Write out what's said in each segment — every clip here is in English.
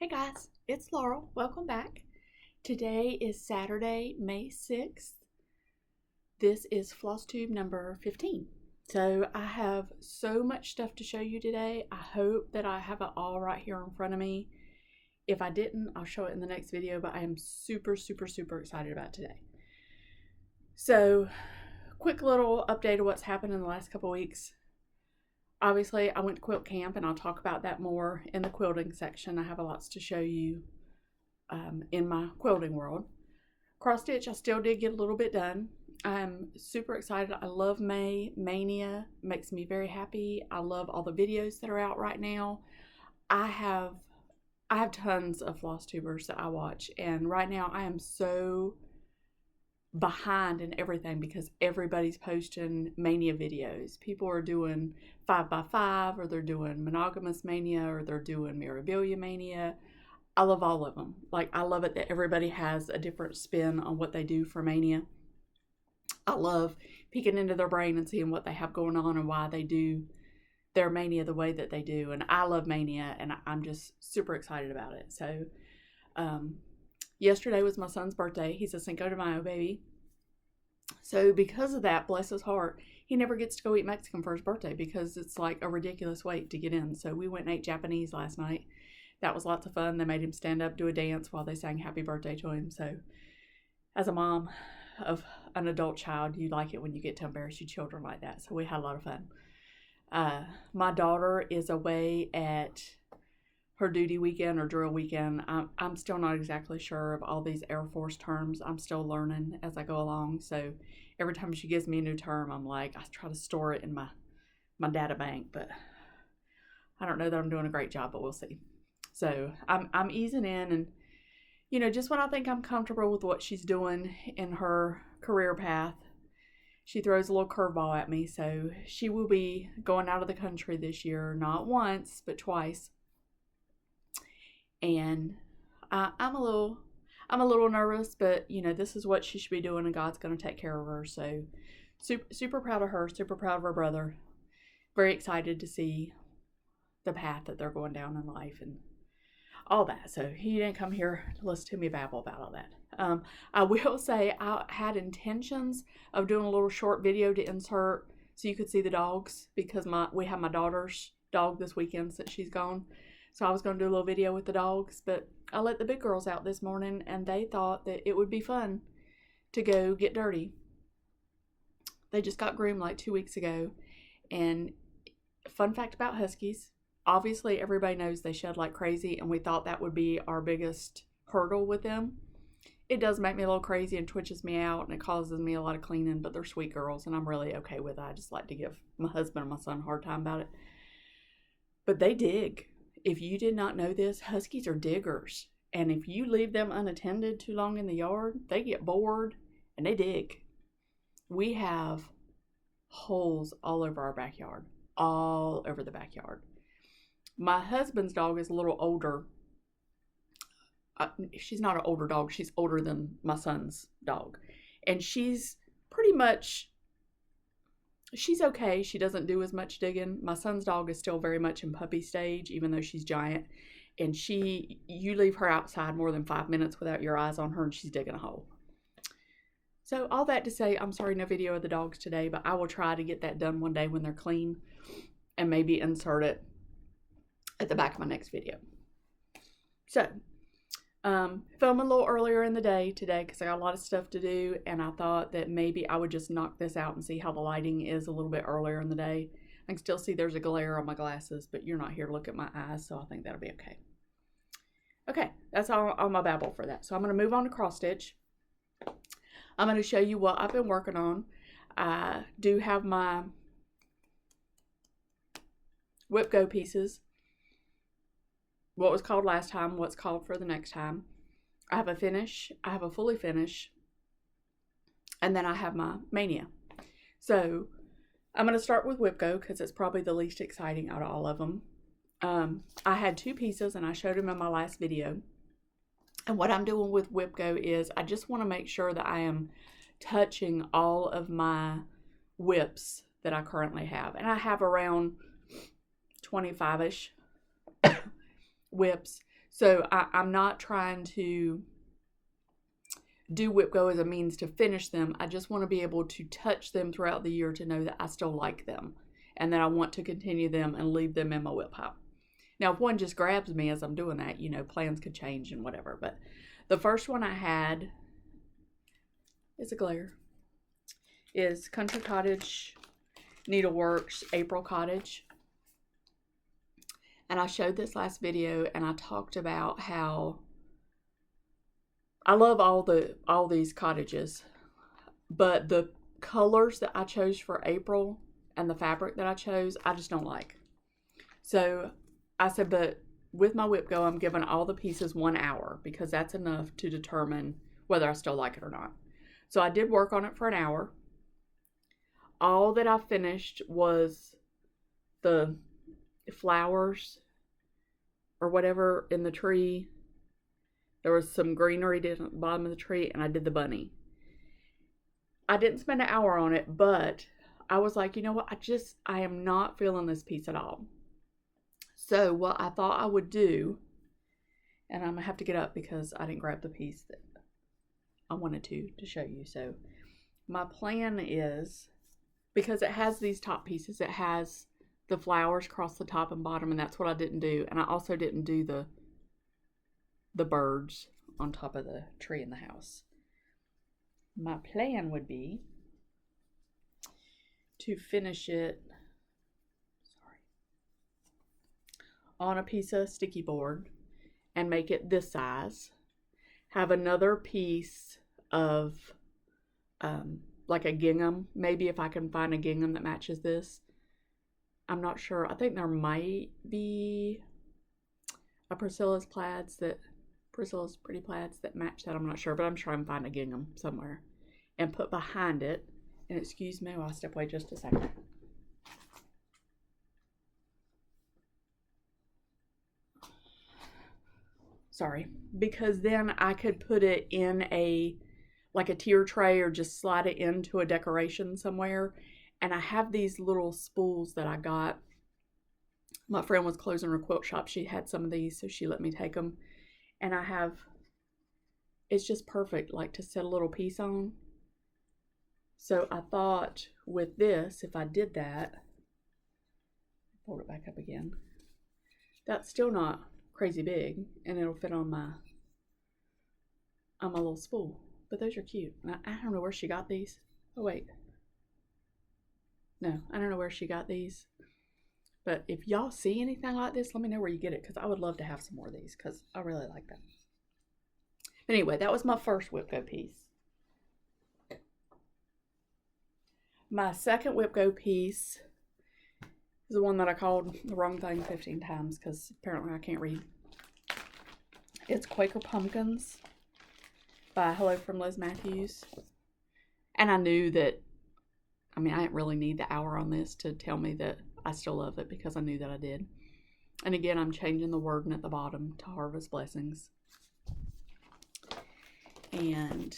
Hey guys, it's Laurel. Welcome back. Today is Saturday, May 6th. This is FLOSSTUBE number 15. So I have so much stuff to show you today. I hope that I have it all right here in front of me. If I didn't, I'll show it in the next video, but I am super excited about today. So, quick little update of what's happened in the last couple weeks. Obviously, I went to quilt camp, and I'll talk about that more in the quilting section. I have a lots to show you in my quilting world. Cross stitch, I still did get a little bit done. I'm super excited. I love Maynia. Makes me very happy. I love all the videos that are out right now. I have tons of floss tubers that I watch, and right now I am so behind in everything because everybody's posting Maynia videos. People are doing 5x5, or they're doing monogamous Maynia, or they're doing Mirabilia Maynia. I love all of them. Like, I love it that everybody has a different spin on what they do for Maynia. I love peeking into their brain and seeing what they have going on and why they do their Maynia the way that they do. And I love Maynia, and I'm just super excited about it. So yesterday was my son's birthday. He's a Cinco de Mayo baby. So because of that, bless his heart, he never gets to go eat Mexican for his birthday because it's like a ridiculous wait to get in. So we went and ate Japanese last night. That was lots of fun. They made him stand up, do a dance while they sang happy birthday to him. So as a mom of an adult child, you like it when you get to embarrass your children like that. So we had a lot of fun. My daughter is away at her duty weekend or drill weekend. I'm still not exactly sure of all these Air Force terms. I'm still learning as I go along. So every time she gives me a new term, I'm like, I try to store it in my data bank, but I don't know that I'm doing a great job, but we'll see. So I'm easing in, and you know, just when I think I'm comfortable with what she's doing in her career path, she throws a little curveball at me. So she will be going out of the country this year, not once, but twice. And I'm a little nervous, but you know, this is what she should be doing, and God's going to take care of her. So super proud of her, super proud of her brother. Very excited to see the path that they're going down in life and all that. So he didn't come here to listen to me babble about all that. I will say I had intentions of doing a little short video to insert so you could see the dogs, because we have my daughter's dog this weekend since she's gone. So I was going to do a little video with the dogs, but I let the big girls out this morning, and they thought that it would be fun to go get dirty. They just got groomed like 2 weeks ago. And fun fact about Huskies, obviously everybody knows they shed like crazy, and we thought that would be our biggest hurdle with them. It does make me a little crazy and twitches me out, and it causes me a lot of cleaning, but they're sweet girls, and I'm really okay with it. I just like to give my husband and my son a hard time about it. But they dig. If you did not know this, Huskies are diggers. And if you leave them unattended too long in the yard, they get bored and they dig. We have holes all over our backyard. All over the backyard. My husband's dog is a little older. She's not an older dog. She's older than my son's dog. And she's pretty much... she's okay. She doesn't do as much digging. My son's dog is still very much in puppy stage, even though she's giant. And you leave her outside more than 5 minutes without your eyes on her, and she's digging a hole. So all that to say, I'm sorry, no video of the dogs today, but I will try to get that done one day when they're clean, and maybe insert it at the back of my next video. So, filming a little earlier in the day today because I got a lot of stuff to do, and I thought that maybe I would just knock this out and see how the lighting is a little bit earlier in the day. I can still see there's a glare on my glasses, but you're not here to look at my eyes, so I think that'll be okay. Okay, that's all my babble for that. So I'm going to move on to cross stitch. I'm going to show you what I've been working on. I do have my whip go pieces. What was called last time, what's called for the next time. I have a finish, I have a fully finish, and then I have my Maynia. So I'm going to start with whip go because it's probably the least exciting out of all of them. I had 2 pieces, and I showed them in my last video. And what I'm doing with whip go is I just want to make sure that I am touching all of my whips that I currently have. And I have around 25-ish whips. So I'm not trying to do whip go as a means to finish them. I just want to be able to touch them throughout the year to know that I still like them and that I want to continue them and leave them in my whip pile. Now, if one just grabs me as I'm doing that, you know, plans could change and whatever. But the first one I had is a glare. Is Country Cottage Needleworks April Cottage. And I showed this last video and I talked about how I love all these cottages, but the colors that I chose for April and the fabric that I chose, I just don't like. So I said, but with my whip go, I'm giving all the pieces 1 hour because that's enough to determine whether I still like it or not. So I did work on it for an hour. All that I finished was the flowers or whatever in the tree. There was some greenery at the bottom of the tree, and I did the bunny. I didn't spend an hour on it, but I was like, you know what? I am not feeling this piece at all. So what I thought I would do, and I'm going to have to get up because I didn't grab the piece that I wanted to show you. So my plan is, because it has these top pieces, it has the flowers across the top and bottom, and that's what I didn't do. And I also didn't do the birds on top of the tree in the house. My plan would be to finish it on a piece of sticky board and make it this size. Have another piece of like a gingham, maybe if I can find a gingham that matches this. I'm not sure. I think there might be a Priscilla's Pretty Plaids that match that. I'm not sure, but I'm sure I can find a gingham somewhere and put behind it. And excuse me while I step away just a second. Sorry, because then I could put it in like a tier tray or just slide it into a decoration somewhere. And I have these little spools that I got. My friend was closing her quilt shop. She had some of these, so she let me take them. And it's just perfect, like to set a little piece on. So I thought with this, if I did that, fold it back up again, that's still not crazy big, and it'll fit on my little spool. But those are cute. I don't know where she got these. Oh wait. No, I don't know where she got these. But if y'all see anything like this, let me know where you get it, because I would love to have some more of these, because I really like them. But anyway, that was my first whip go piece. My second whip go piece is the one that I called the wrong thing 15 times, because apparently I can't read. It's Quaker Pumpkins by Hello from Liz Matthews. And I knew that, I didn't really need the hour on this to tell me that I still love it, because I knew that I did. And again, I'm changing the wording at the bottom to Harvest Blessings. And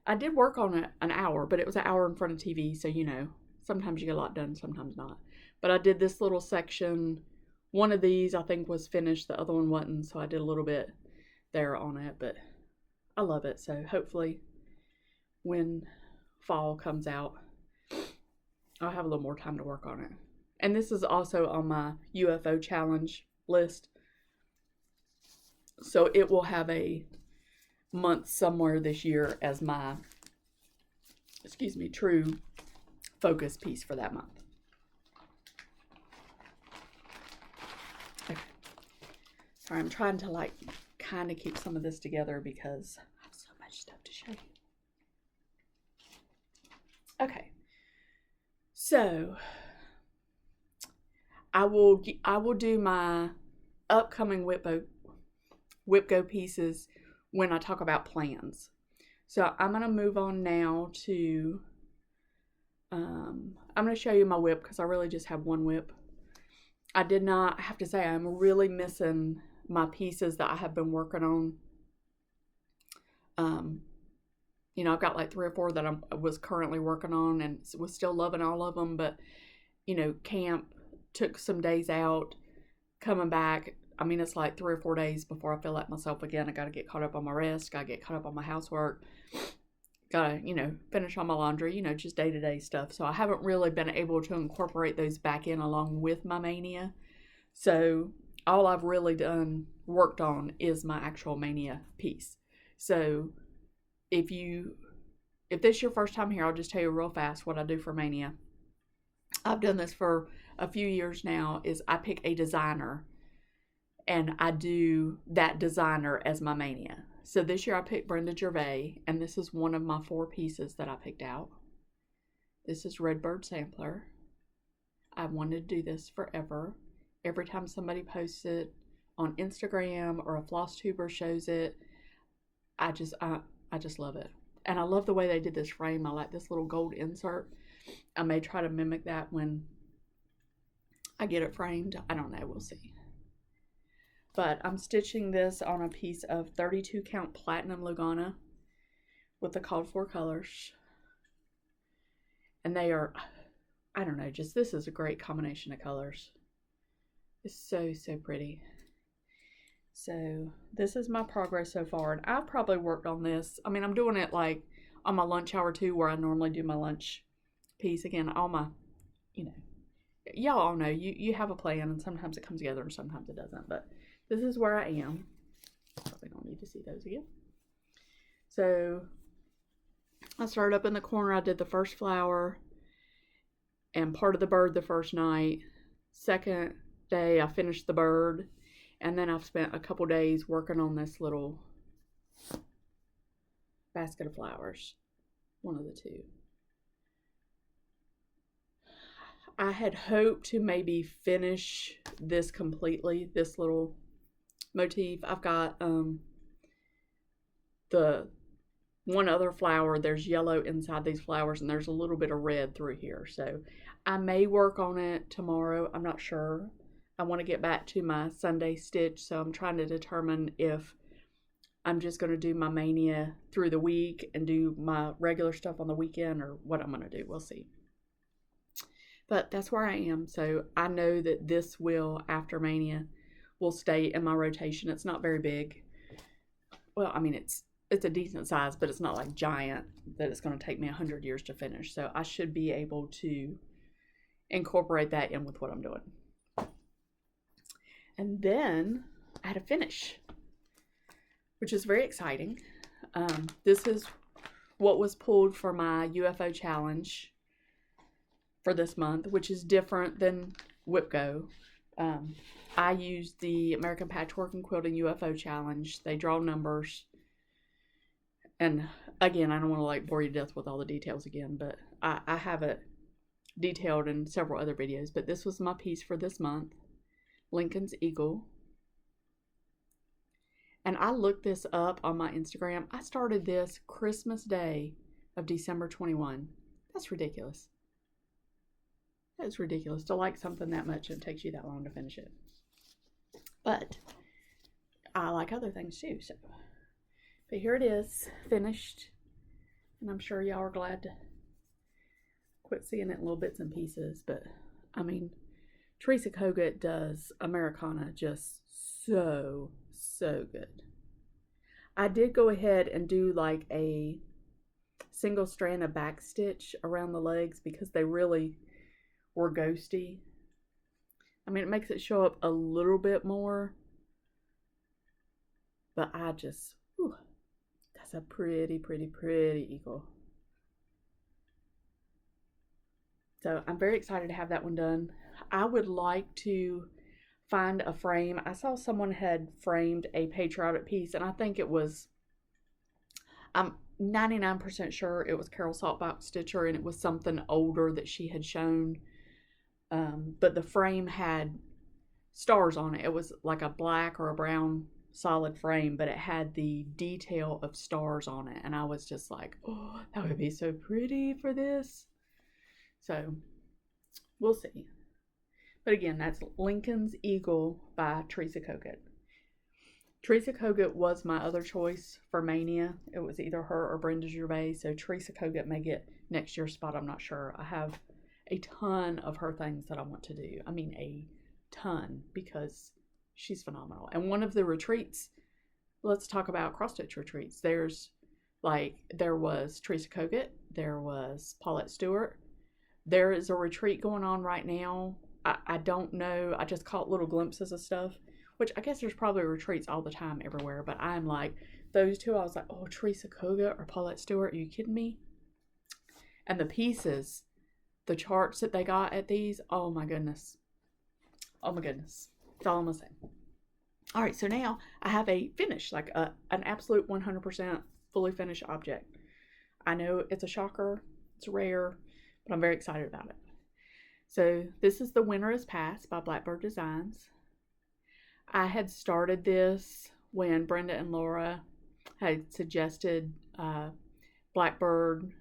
I did work on it an hour, but it was an hour in front of TV, so you know, sometimes you get a lot done, sometimes not. But I did this little section. One of these I think was finished, the other one wasn't, so I did a little bit there on it, but I love it. So hopefully when fall comes out, I'll have a little more time to work on it. And this is also on my UFO challenge list, so it will have a month somewhere this year as my, true focus piece for that month. Okay. Sorry, I'm trying to kind of keep some of this together because I have so much stuff to show you. Okay. So I will do my upcoming whip go pieces when I talk about plans. So I'm going to move on now to, I'm going to show you my whip, because I really just have one whip. I have to say, I'm really missing my pieces that I have been working on. You know, I've got like 3 or 4 that I was currently working on and was still loving all of them. But, you know, camp took some days out, coming back, I mean, it's like 3 or 4 days before I feel like myself again. I got to get caught up on my rest. Got to get caught up on my housework. Got to, finish on my laundry, just day-to-day stuff. So I haven't really been able to incorporate those back in along with my Maynia. So all I've really worked on is my actual Maynia piece. So if this is your first time here, I'll just tell you real fast what I do for Maynia. I've done this for a few years now, is I pick a designer and I do that designer as my Maynia. So this year I picked Brenda Gervais, and this is one of my 4 pieces that I picked out. This is Redbird Sampler. I wanted to do this forever. Every time somebody posts it on Instagram or a FLOSSTUBER shows it, I just love it. And I love the way they did this frame. I like this little gold insert. I may try to mimic that when I get it framed. I don't know, we'll see. But I'm stitching this on a piece of 32 count platinum Lugana with the called for colors. And they are, I don't know, this is a great combination of colors. It's so, so pretty. So this is my progress so far. And I've probably worked on this. I mean, I'm doing it like on my lunch hour too, where I normally do my lunch piece. Again, all my, y'all all know, you have a plan, and sometimes it comes together and sometimes it doesn't. But this is where I am. Probably don't need to see those again. So I started up in the corner. I did the first flower and part of the bird the first night. Second day, I finished the bird. And then I've spent a couple days working on this little basket of flowers. One of the 2. I had hoped to maybe finish this completely, this little motif. I've got the one other flower. There's yellow inside these flowers, and there's a little bit of red through here. So I may work on it tomorrow. I'm not sure. I want to get back to my Sunday stitch, so I'm trying to determine if I'm just going to do my Maynia through the week and do my regular stuff on the weekend, or what I'm going to do. We'll see. But that's where I am. So I know that this will, after Maynia, will stay in my rotation. It's not very big. Well, I mean, it's a decent size, but it's not like giant that it's going to take me 100 years to finish. So I should be able to incorporate that in with what I'm doing. And then I had a finish, which is very exciting. This is what was pulled for my UFO challenge for this month, which is different than WIPGO. I used the American Patchwork and Quilting UFO challenge. They draw numbers. And again, I don't want to like bore you to death with all the details again, but I have it detailed in several other videos. But this was my piece for this month. Lincoln's Eagle. And I looked this up on my Instagram. I started this Christmas Day of December 21. That's ridiculous. That is ridiculous to like something that much and it takes you that long to finish it. But I like other things too. So, but here it is, finished. And I'm sure y'all are glad to quit seeing it in little bits and pieces. But I mean, Teresa Kogut does Americana just so good. I did go ahead and do like a single strand of back stitch around the legs because they really were ghosty. I mean, it makes it show up a little bit more, but I just, that's a pretty eagle. So I'm very excited to have that one done. I would like to find a frame. I saw someone had framed a patriotic piece, and I think it was, I'm 99% sure it was Carol Saltbox Stitcher, and it was something older that she had shown. But the frame had stars on it. It was like a black or a brown solid frame, but it had the detail of stars on it. And I was just like, oh, that would be so pretty for this. So we'll see. But again, that's Lincoln's Eagle by Teresa Kogut. Teresa Kogut was my other choice for Maynia. It was either her or Brenda Gervais. So Teresa Kogut may get next year's spot. I'm not sure. I have a ton of her things that I want to do. I mean, a ton, because she's phenomenal. And one of the retreats, let's talk about cross stitch retreats. There was Teresa Kogut, there was Paulette Stewart. There is a retreat going on right now. I don't know. I just caught little glimpses of stuff, which I guess there's probably retreats all the time everywhere. But I'm like, those two, I was like, oh, Teresa Kogut or Paulette Stewart, are you kidding me? And the pieces, the charts that they got at these, oh my goodness. Oh my goodness. That's all I'm going to say. All right, so now I have a finish, like an absolute 100% fully finished object. I know it's a shocker, it's rare, but I'm very excited about it. So this is The Winter Is Past by Blackbird Designs. I had started this when Brenda and Laura had suggested Blackbird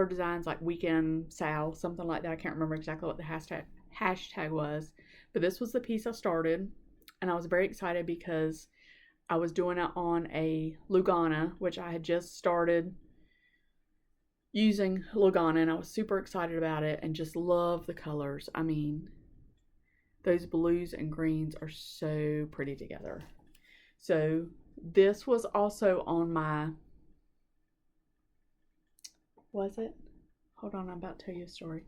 Designs, like Weekend Sal, something like that. I can't remember exactly what the hashtag was, but this was the piece I started, and I was very excited because I was doing it on a Lugana, which I had just started using Lugana, and I was super excited about it and just love the colors. I mean, those blues and greens are so pretty together. So this was also on my, was it? Hold on, I'm about to tell you a story.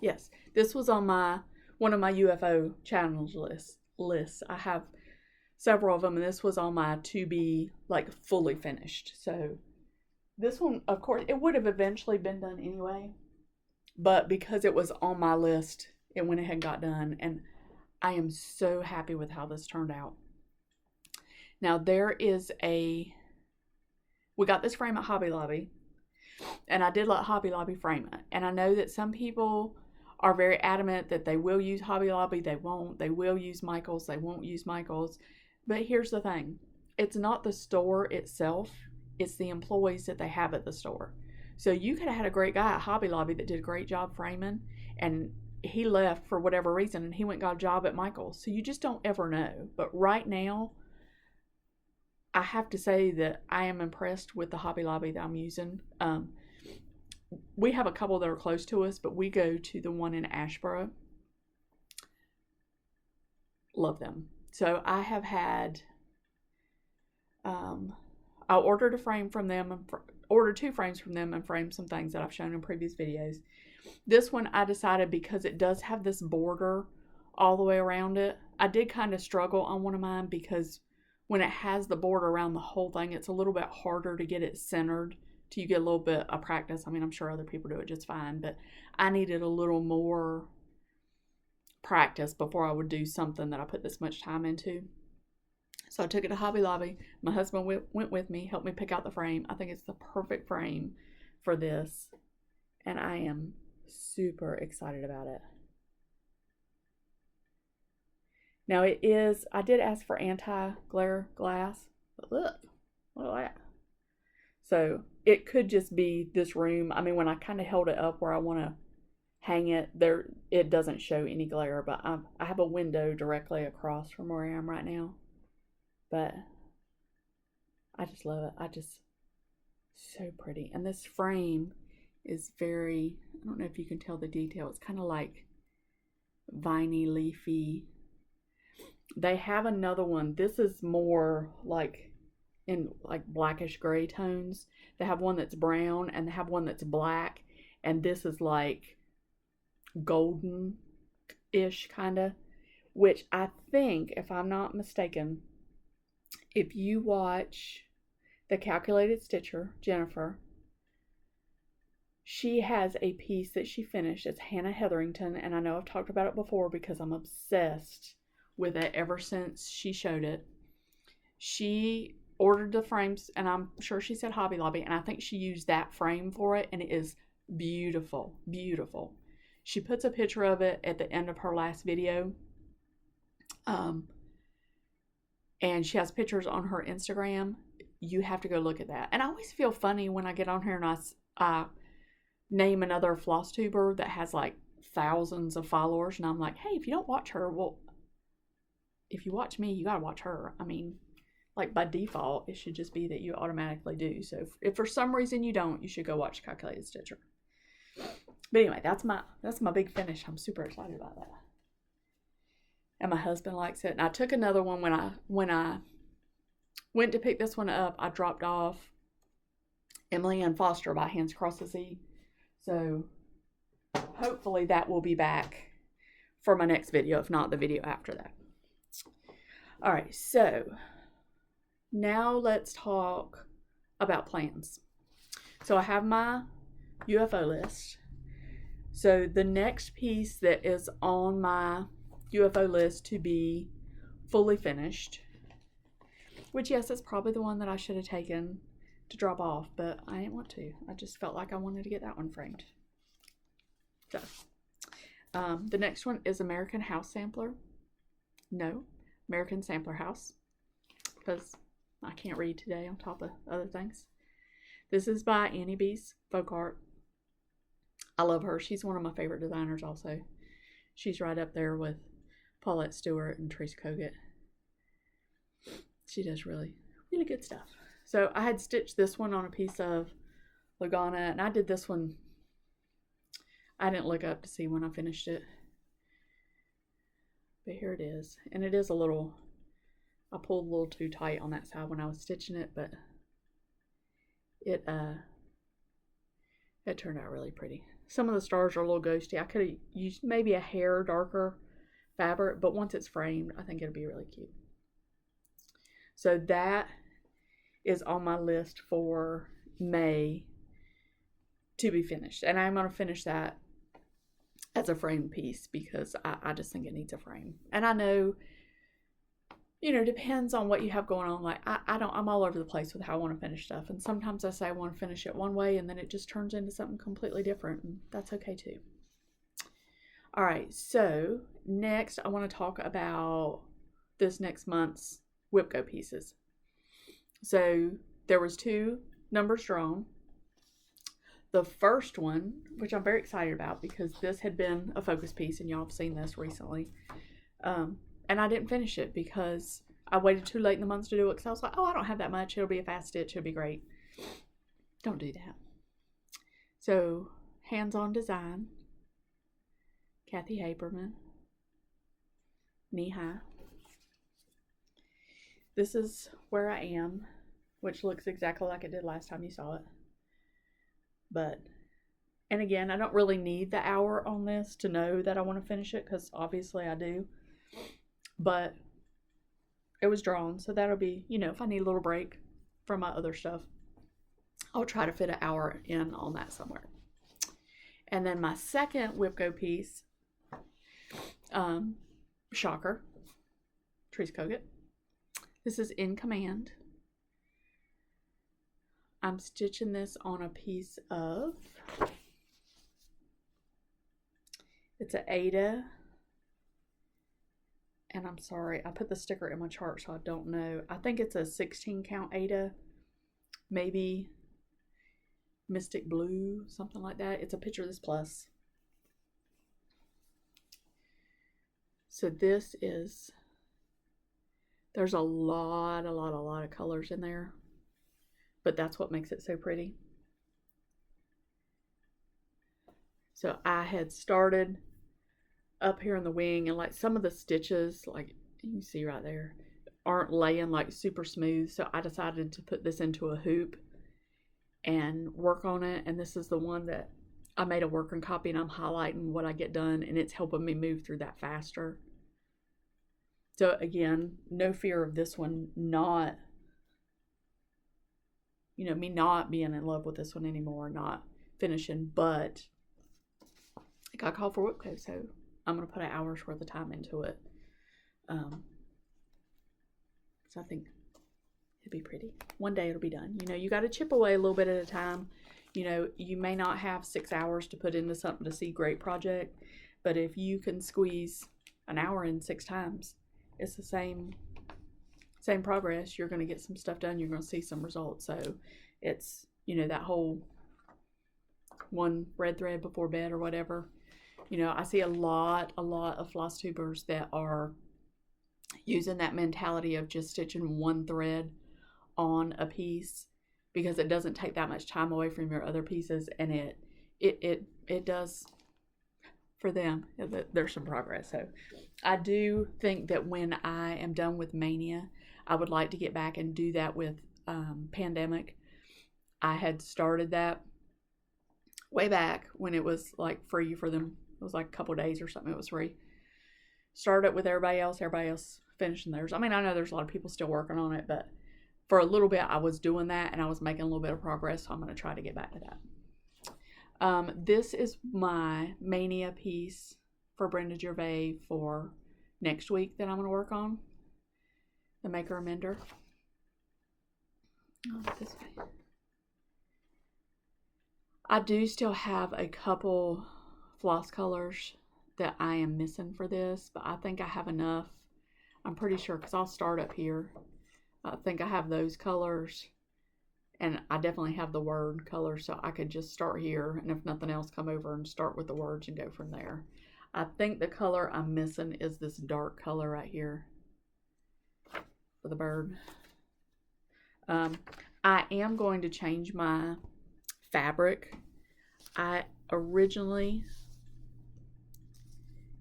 Yes, this was on one of my UFO challenge lists. I have several of them, and this was on my to be like fully finished. So this one, of course, it would have eventually been done anyway, but because it was on my list, it went ahead and got done, and I am so happy with how this turned out. Now we got this frame at Hobby Lobby, and I did let Hobby Lobby frame it, and I know that some people are very adamant that they will use Hobby Lobby, they won't. They will use Michaels, they won't use Michaels. But here's the thing. It's not the store itself. It's the employees that they have at the store. So you could have had a great guy at Hobby Lobby that did a great job framing, and he left for whatever reason, and he went and got a job at Michaels. So you just don't ever know. But right now, I have to say that I am impressed with the Hobby Lobby that I'm using. We have a couple that are close to us, but we go to the one in Ashboro. Love them. So I have had, I ordered a frame from them, ordered 2 frames from them, and framed some things that I've shown in previous videos. This one I decided, because it does have this border all the way around it. I did kind of struggle on one of mine because when it has the border around the whole thing, it's a little bit harder to get it centered till you get a little bit of practice. I mean, I'm sure other people do it just fine, but I needed a little more practice before I would do something that I put this much time into. So I took it to Hobby Lobby. My husband went with me, helped me pick out the frame. I think it's the perfect frame for this, and I am super excited about it. Now I did ask for anti-glare glass, but look at that. So it could just be this room. I mean, when I kind of held it up where I want to hang it, it doesn't show any glare, but I have a window directly across from where I am right now. But I just love it. So pretty. And this frame is very, I don't know if you can tell the detail. It's kind of like viney, leafy. They have another one. This is more like in like blackish gray tones. They have one that's brown, and they have one that's black, and this is like golden-ish kind of, which I think, if I'm not mistaken, if you watch the Calculated Stitcher, Jennifer, she has a piece that she finished. It's Hannah Hetherington, and I know I've talked about it before because I'm obsessed with it ever since she showed it. She ordered the frames, and I'm sure she said Hobby Lobby, and I think she used that frame for it, and it is beautiful, beautiful. She puts a picture of it at the end of her last video, and she has pictures on her Instagram. You have to go look at that. And I always feel funny when I get on here and I name another floss tuber that has like thousands of followers, and I'm like, hey, if you don't watch her, well, if you watch me, you gotta watch her. I mean, like by default, it should just be that you automatically do. So if for some reason you don't, you should go watch Calculated Stitcher. But anyway, that's my big finish. I'm super excited about that. And my husband likes it. And I took another one when I went to pick this one up. I dropped off Emily and Foster by Hands Across the Sea. So hopefully that will be back for my next video, if not the video after that. All right, so now let's talk about plans. So I have my UFO list. So the next piece that is on my UFO list to be fully finished, which yes, it's probably the one that I should have taken to drop off, but I didn't want to. I just felt like I wanted to get that one framed. So the next one is American House Sampler. No, American Sampler House, because I can't read today on top of other things. This is by Annie B's Folk Art. I love her. She's one of my favorite designers also. She's right up there with Paulette Stewart and Teresa Kogut. She does really, really good stuff. So I had stitched this one on a piece of Lagana, and I did this one. I didn't look up to see when I finished it. But here it is. And it is a little, I pulled a little too tight on that side when I was stitching it, but it turned out really pretty. Some of the stars are a little ghosty. I could have used maybe a hair darker fabric, but once it's framed, I think it'll be really cute. So that is on my list for May to be finished. And I'm going to finish that as a framed piece because I just think it needs a frame. And I know, you know, depends on what you have going on. Like I'm all over the place with how I want to finish stuff. And sometimes I say I want to finish it one way and then it just turns into something completely different. And that's okay too. All right. So next I want to talk about this next month's WIPGO pieces. So there was 2 numbers drawn. The first one, which I'm very excited about because this had been a focus piece and y'all have seen this recently. And I didn't finish it because I waited too late in the month to do it because I was like, oh, I don't have that much. It'll be a fast stitch. It'll be great. Don't do that. So, hands-on design. Kathy Haberman. Knee high. This is where I am, which looks exactly like it did last time you saw it. But, and again, I don't really need the hour on this to know that I want to finish it because obviously I do. But it was drawn, so that'll be, you know, if I need a little break from my other stuff, I'll try to fit an hour in on that somewhere. And then my second WIPGO piece, Shocker, Teresa Kogut. This is In Command. I'm stitching this on a piece of, it's an Ada. And I'm sorry, I put the sticker in my chart, so I don't know. I think it's a 16 count Ada, maybe Mystic Blue, something like that. It's a Picture This Plus. So this is, there's a lot of colors in there, but that's what makes it so pretty. So I had started up here in the wing, and like some of the stitches, like you can see right there, aren't laying like super smooth, so I decided to put this into a hoop and work on it. And this is the one that I made a working copy, and I'm highlighting what I get done, and it's helping me move through that faster. So again, no fear of this one not, you know, me not being in love with this one anymore, not finishing, but I got called for WIPGO, so I'm going to put an hour's worth of time into it. So I think it'll be pretty. One day it'll be done. You know, you got to chip away a little bit at a time. You know, you may not have 6 hours to put into something to see great project, but if you can squeeze an hour in 6 times, it's the same progress. You're going to get some stuff done. You're going to see some results. So it's, you know, that whole one red thread before bed or whatever. You know, I see a lot of floss tubers that are using that mentality of just stitching one thread on a piece because it doesn't take that much time away from your other pieces, and it it does for them. There's some progress. So I do think that when I am done with Maynia, I would like to get back and do that with Pandemic. I had started that way back when it was like free for them. It was like a couple days or something. It was free. Started it with everybody else finishing theirs. I mean, I know there's a lot of people still working on it, but for a little bit I was doing that and I was making a little bit of progress, so I'm going to try to get back to that. This is my Maynia piece for Brenda Gervais for next week that I'm going to work on. The Maker Mender. This way. I do still have a couple floss colors that I am missing for this, but I think I have enough. I'm pretty sure because I'll start up here. I think I have those colors, and I definitely have the word color, so I could just start here, and if nothing else, come over and start with the words and go from there. I think the color I'm missing is this dark color right here for the bird. I am going to change my fabric. I originally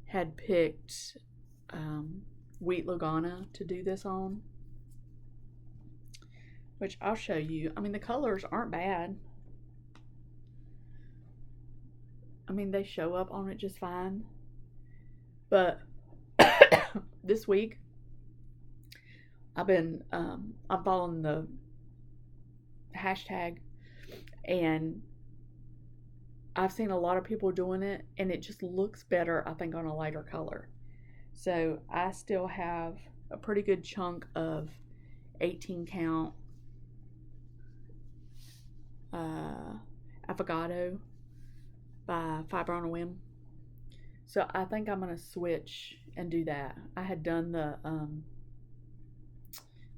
had picked Wheat Lagana to do this on, which I'll show you. I mean, the colors aren't bad. I mean, they show up on it just fine. But this week, I'm following the hashtag, and I've seen a lot of people doing it, and it just looks better, I think, on a lighter color. So I still have a pretty good chunk of 18 count Affogato by Fiber on a Whim. So I think I'm going to switch and do that. I had done the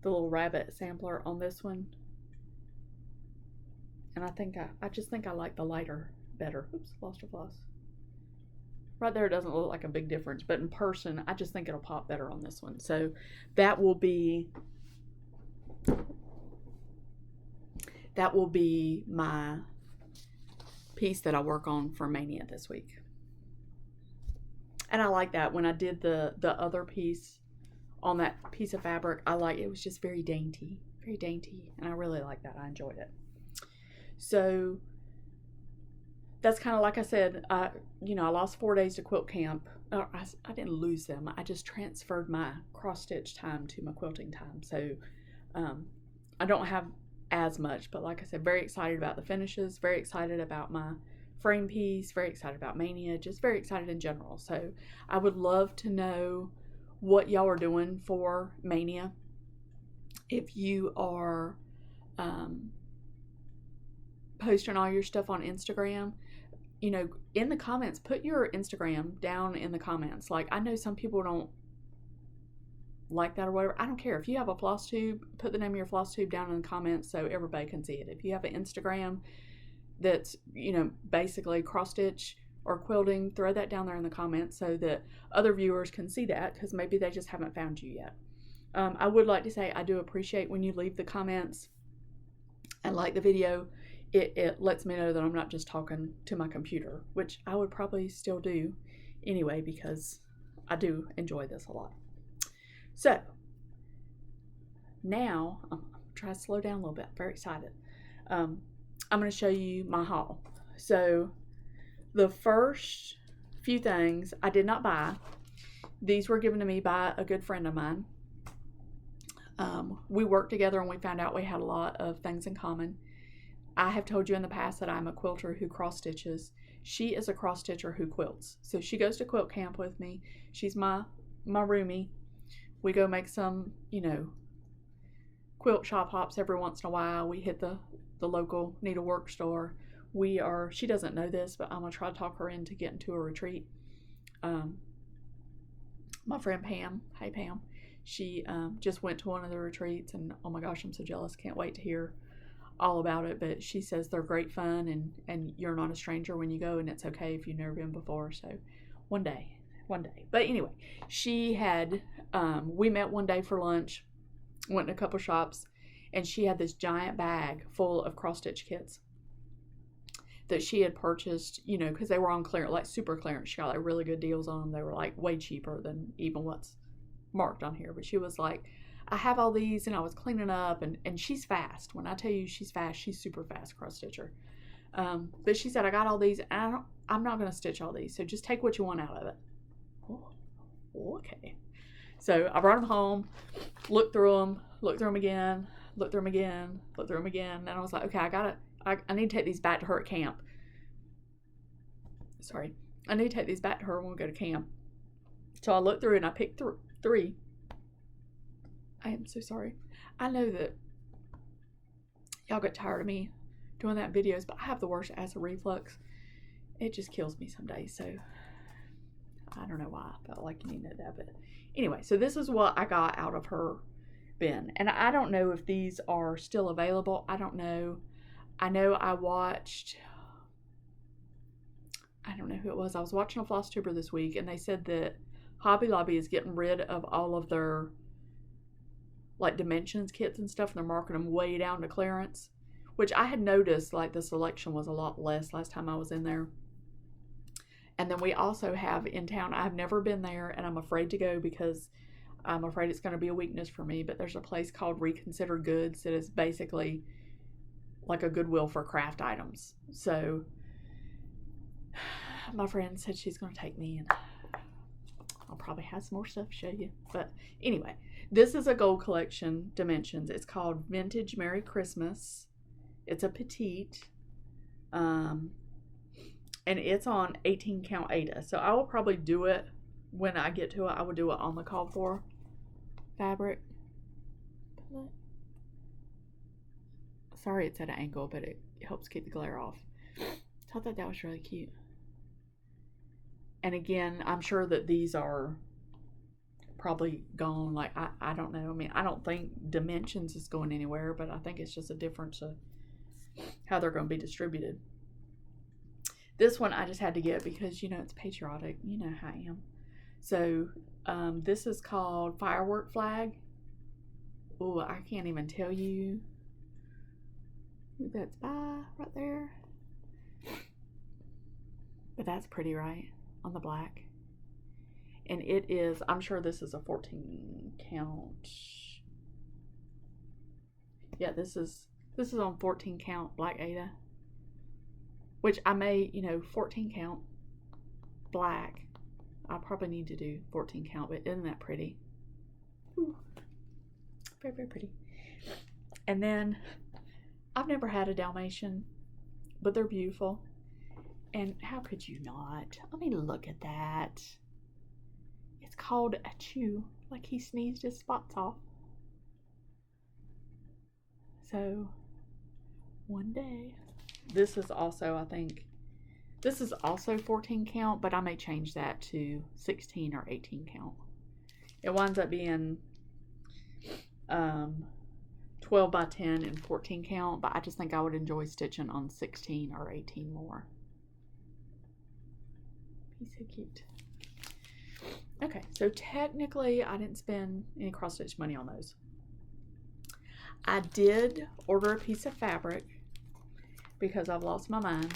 little rabbit sampler on this one, and I just think I like the lighter better. Oops, lost a floss. Right there, it doesn't look like a big difference, but in person, I just think it'll pop better on this one. So that will be my piece that I work on for Maynia this week. And I like that. When I did the other piece on that piece of fabric, it was just very dainty, and I really like that. I enjoyed it. So that's kind of like I said, I lost 4 days to quilt camp. I didn't lose them. I just transferred my cross stitch time to my quilting time. So I don't have as much, but like I said, very excited about the finishes, very excited about my frame piece, very excited about Maynia, just very excited in general. So I would love to know what y'all are doing for Maynia. If you are posting all your stuff on Instagram, in the comments, put your Instagram down in the comments. Like, I know some people don't like that or whatever. I don't care. If you have a floss tube, put the name of your floss tube down in the comments so everybody can see it. If you have an Instagram that's, basically cross stitch or quilting, throw that down there in the comments so that other viewers can see that, because maybe they just haven't found you yet. I would like to say I do appreciate when you leave the comments and like the video. It lets me know that I'm not just talking to my computer, which I would probably still do anyway, because I do enjoy this a lot. So now I'm trying to slow down a little bit. I'm very excited. I'm going to show you my haul. So the first few things I did not buy. These were given to me by a good friend of mine. We worked together and we found out we had a lot of things in common. I have told you in the past that I'm a quilter who cross stitches. She is a cross stitcher who quilts. So she goes to quilt camp with me. She's my roomie. We go make some, quilt shop hops every once in a while. We hit the local needlework store. She doesn't know this, but I'm going to try to talk her into getting to a retreat. My friend Pam, hey Pam, she just went to one of the retreats, and oh my gosh, I'm so jealous. Can't wait to hear all about it. But she says they're great fun, and you're not a stranger when you go, and it's okay if you've never been before. So one day. But anyway, she had, we met one day for lunch, went in a couple shops, and she had this giant bag full of cross stitch kits. that she had purchased, you know, because they were on clearance, like super clearance. She got like really good deals on them. They were like way cheaper than even what's marked on here. But she was like, I have all these, and I was cleaning up, and she's fast. When I tell you she's fast, she's super fast cross stitcher. But she said, I got all these, and I'm not going to stitch all these, so just take what you want out of it. Oh, okay. So I brought them home, looked through them again, looked through them again, and I was like, okay, I need to take these back to her at camp. Sorry. I need to take these back to her when we go to camp. So I looked through and I picked three. I am so sorry. I know that y'all get tired of me doing that in videos, but I have the worst acid reflux. It just kills me some days, so I don't know why I felt like you need to know that. But anyway, so this is what I got out of her bin. And I don't know if these are still available. I don't know. I know I watched, I don't know who it was. I was watching a FLOSSTUBER this week, and they said that Hobby Lobby is getting rid of all of their like dimensions kits and stuff, and they're marking them way down to clearance, which I had noticed like the selection was a lot less last time I was in there. And then we also have in town, I've never been there, and I'm afraid to go because I'm afraid it's going to be a weakness for me, but there's a place called Reconsider Goods that is basically like a Goodwill for craft items. So my friend said she's going to take me, and I'll probably have some more stuff to show you. But anyway, this is a gold collection dimensions. It's called Vintage Merry Christmas. It's a petite. And it's on 18 count Aida. So I will probably do it when I get to it. I will do it on the called for fabric. Sorry it's at an angle, but it helps keep the glare off. I thought that was really cute. And again, I'm sure that these are probably gone. Like, I don't know. I mean, I don't think Dimensions is going anywhere, but I think it's just a difference of how they're going to be distributed. This one I just had to get because, you know, it's patriotic. You know how I am. So, this is called Firework Flag. Oh, I can't even tell you who that's by right there. But that's pretty, right? On the black. And it is, I'm sure this is a 14 count. Yeah, this is on 14 count black Aida. Which I may, you know, 14 count black. I probably need to do 14 count, but isn't that pretty? Ooh. Very, very pretty. And then, I've never had a Dalmatian, but they're beautiful. And how could you not? I mean, look at that. It's called a chew, like he sneezed his spots off. So, one day. This is also, I think, this is also 14 count, but I may change that to 16 or 18 count. It winds up being 12 by 10 and 14 count, but I just think I would enjoy stitching on 16 or 18 more. He's so cute. Okay, so technically I didn't spend any cross stitch money on those. I did order a piece of fabric because I've lost my mind.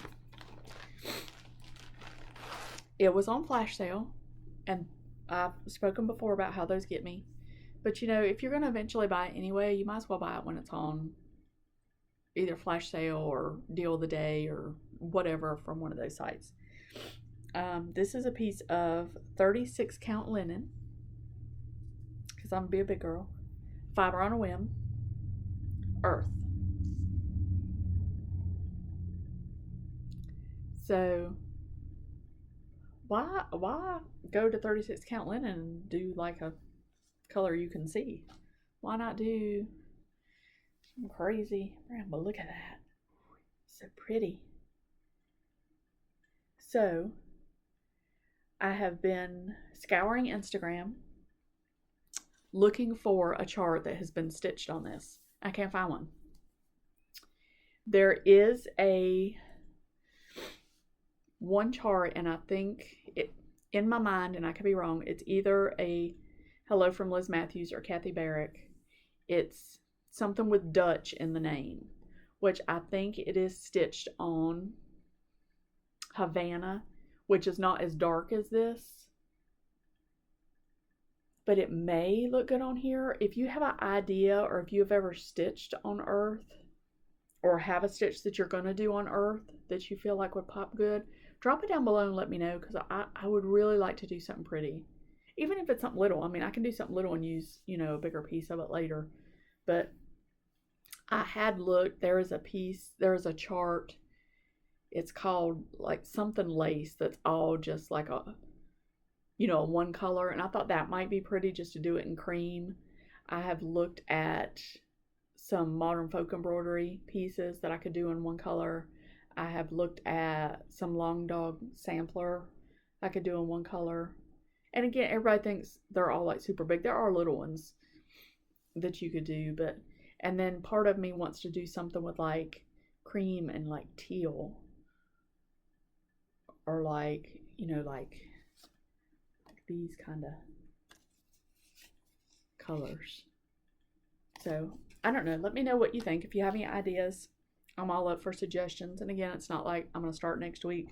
It was on flash sale, and I've spoken before about how those get me. But you know, if you're going to eventually buy it anyway, you might as well buy it when it's on either flash sale or deal of the day or whatever from one of those sites. This is a piece of 36 count linen, because I'm going to be a big girl. Fiber on a Whim. Earth. So why go to 36 count linen and do like a color you can see? Why not do some crazy rainbow? Look at that. So pretty. So I have been scouring Instagram looking for a chart that has been stitched on this. I can't find one. There is one chart, and I think it, in my mind, and I could be wrong, it's either a Hello from Liz Matthews or Kathy Barrick. It's something with Dutch in the name, which I think it is stitched on Havana, which is not as dark as this, but it may look good on here. If you have an idea, or if you've ever stitched on earth, or have a stitch that you're going to do on earth that you feel like would pop good, drop it down below and let me know, because I would really like to do something pretty. Even if it's something little. I mean, I can do something little and use, you know, a bigger piece of it later. But I had looked, there is a piece, there is a chart. It's called like something lace that's all just like a, you know, one color. And I thought that might be pretty just to do it in cream. I have looked at some modern folk embroidery pieces that I could do in one color. I have looked at some long dog sampler I could do in one color. And again, everybody thinks they're all like super big. There are little ones that you could do, but, and then part of me wants to do something with like cream and like teal, or like, you know, like these kind of colors. So I don't know. Let me know what you think. If you have any ideas, I'm all up for suggestions. And again, it's not like I'm going to start next week.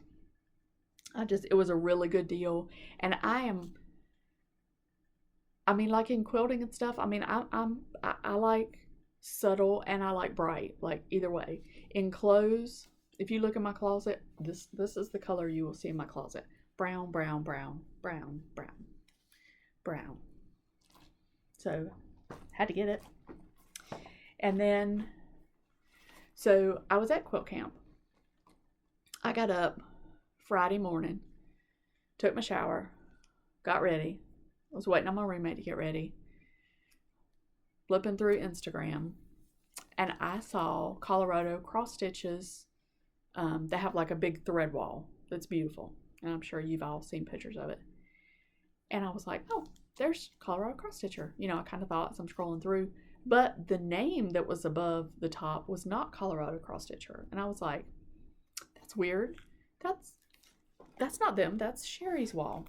It was a really good deal. And I mean, like in quilting and stuff, I mean, I like subtle and I like bright, like either way. In clothes, if you look in my closet, this is the color you will see in my closet. Brown, brown, brown, brown, brown, brown. So, had to get it. And then, so I was at quilt camp. I got up Friday morning, took my shower, got ready. I was waiting on my roommate to get ready, flipping through Instagram, and I saw Colorado cross stitches. They have like a big thread wall that's beautiful, and I'm sure you've all seen pictures of it. And I was like, oh, there's Colorado cross stitcher. You know, I kind of thought as I'm scrolling through, but the name that was above the top was not Colorado cross stitcher, and I was like, that's weird. That's not them. That's Sherry's wall.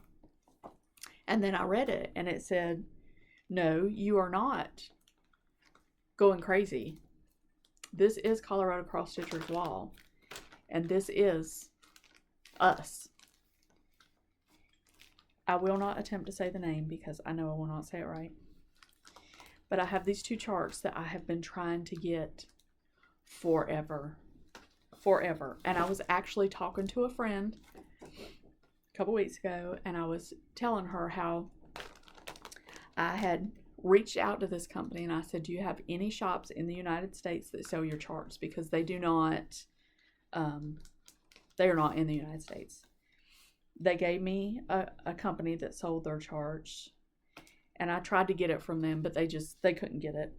And then I read it, and it said, no, you are not going crazy. This is Colorado cross stitcher's wall, and this is us. I will not attempt to say the name because I know I will not say it right. But I have these two charts that I have been trying to get forever. And I was actually talking to a friend a couple weeks ago, and I was telling her how I had reached out to this company, and I said, do you have any shops in the United States that sell your charts? Because they do not, they are not in the United States. They gave me a company that sold their charts, and I tried to get it from them, but they couldn't get it.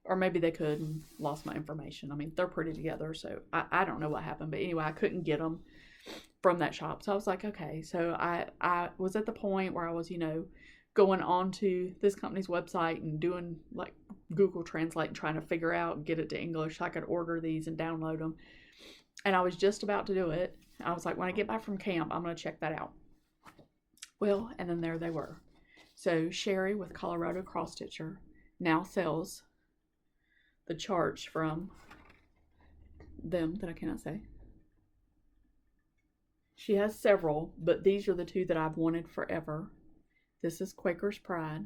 Or maybe they could and lost my information. I mean, they're pretty together, so I don't know what happened. But anyway, I couldn't get them from that shop. So I was like, okay. So I was at the point where I was, you know, going on to this company's website and doing like Google Translate and trying to figure out and get it to English so I could order these and download them. And I was just about to do it. I was like, when I get back from camp, I'm going to check that out. Well, and then there they were. So Sherry with Colorado Cross Stitcher now sells the charts from them that I cannot say. She has several, but these are the two that I've wanted forever. This is Quaker's Pride.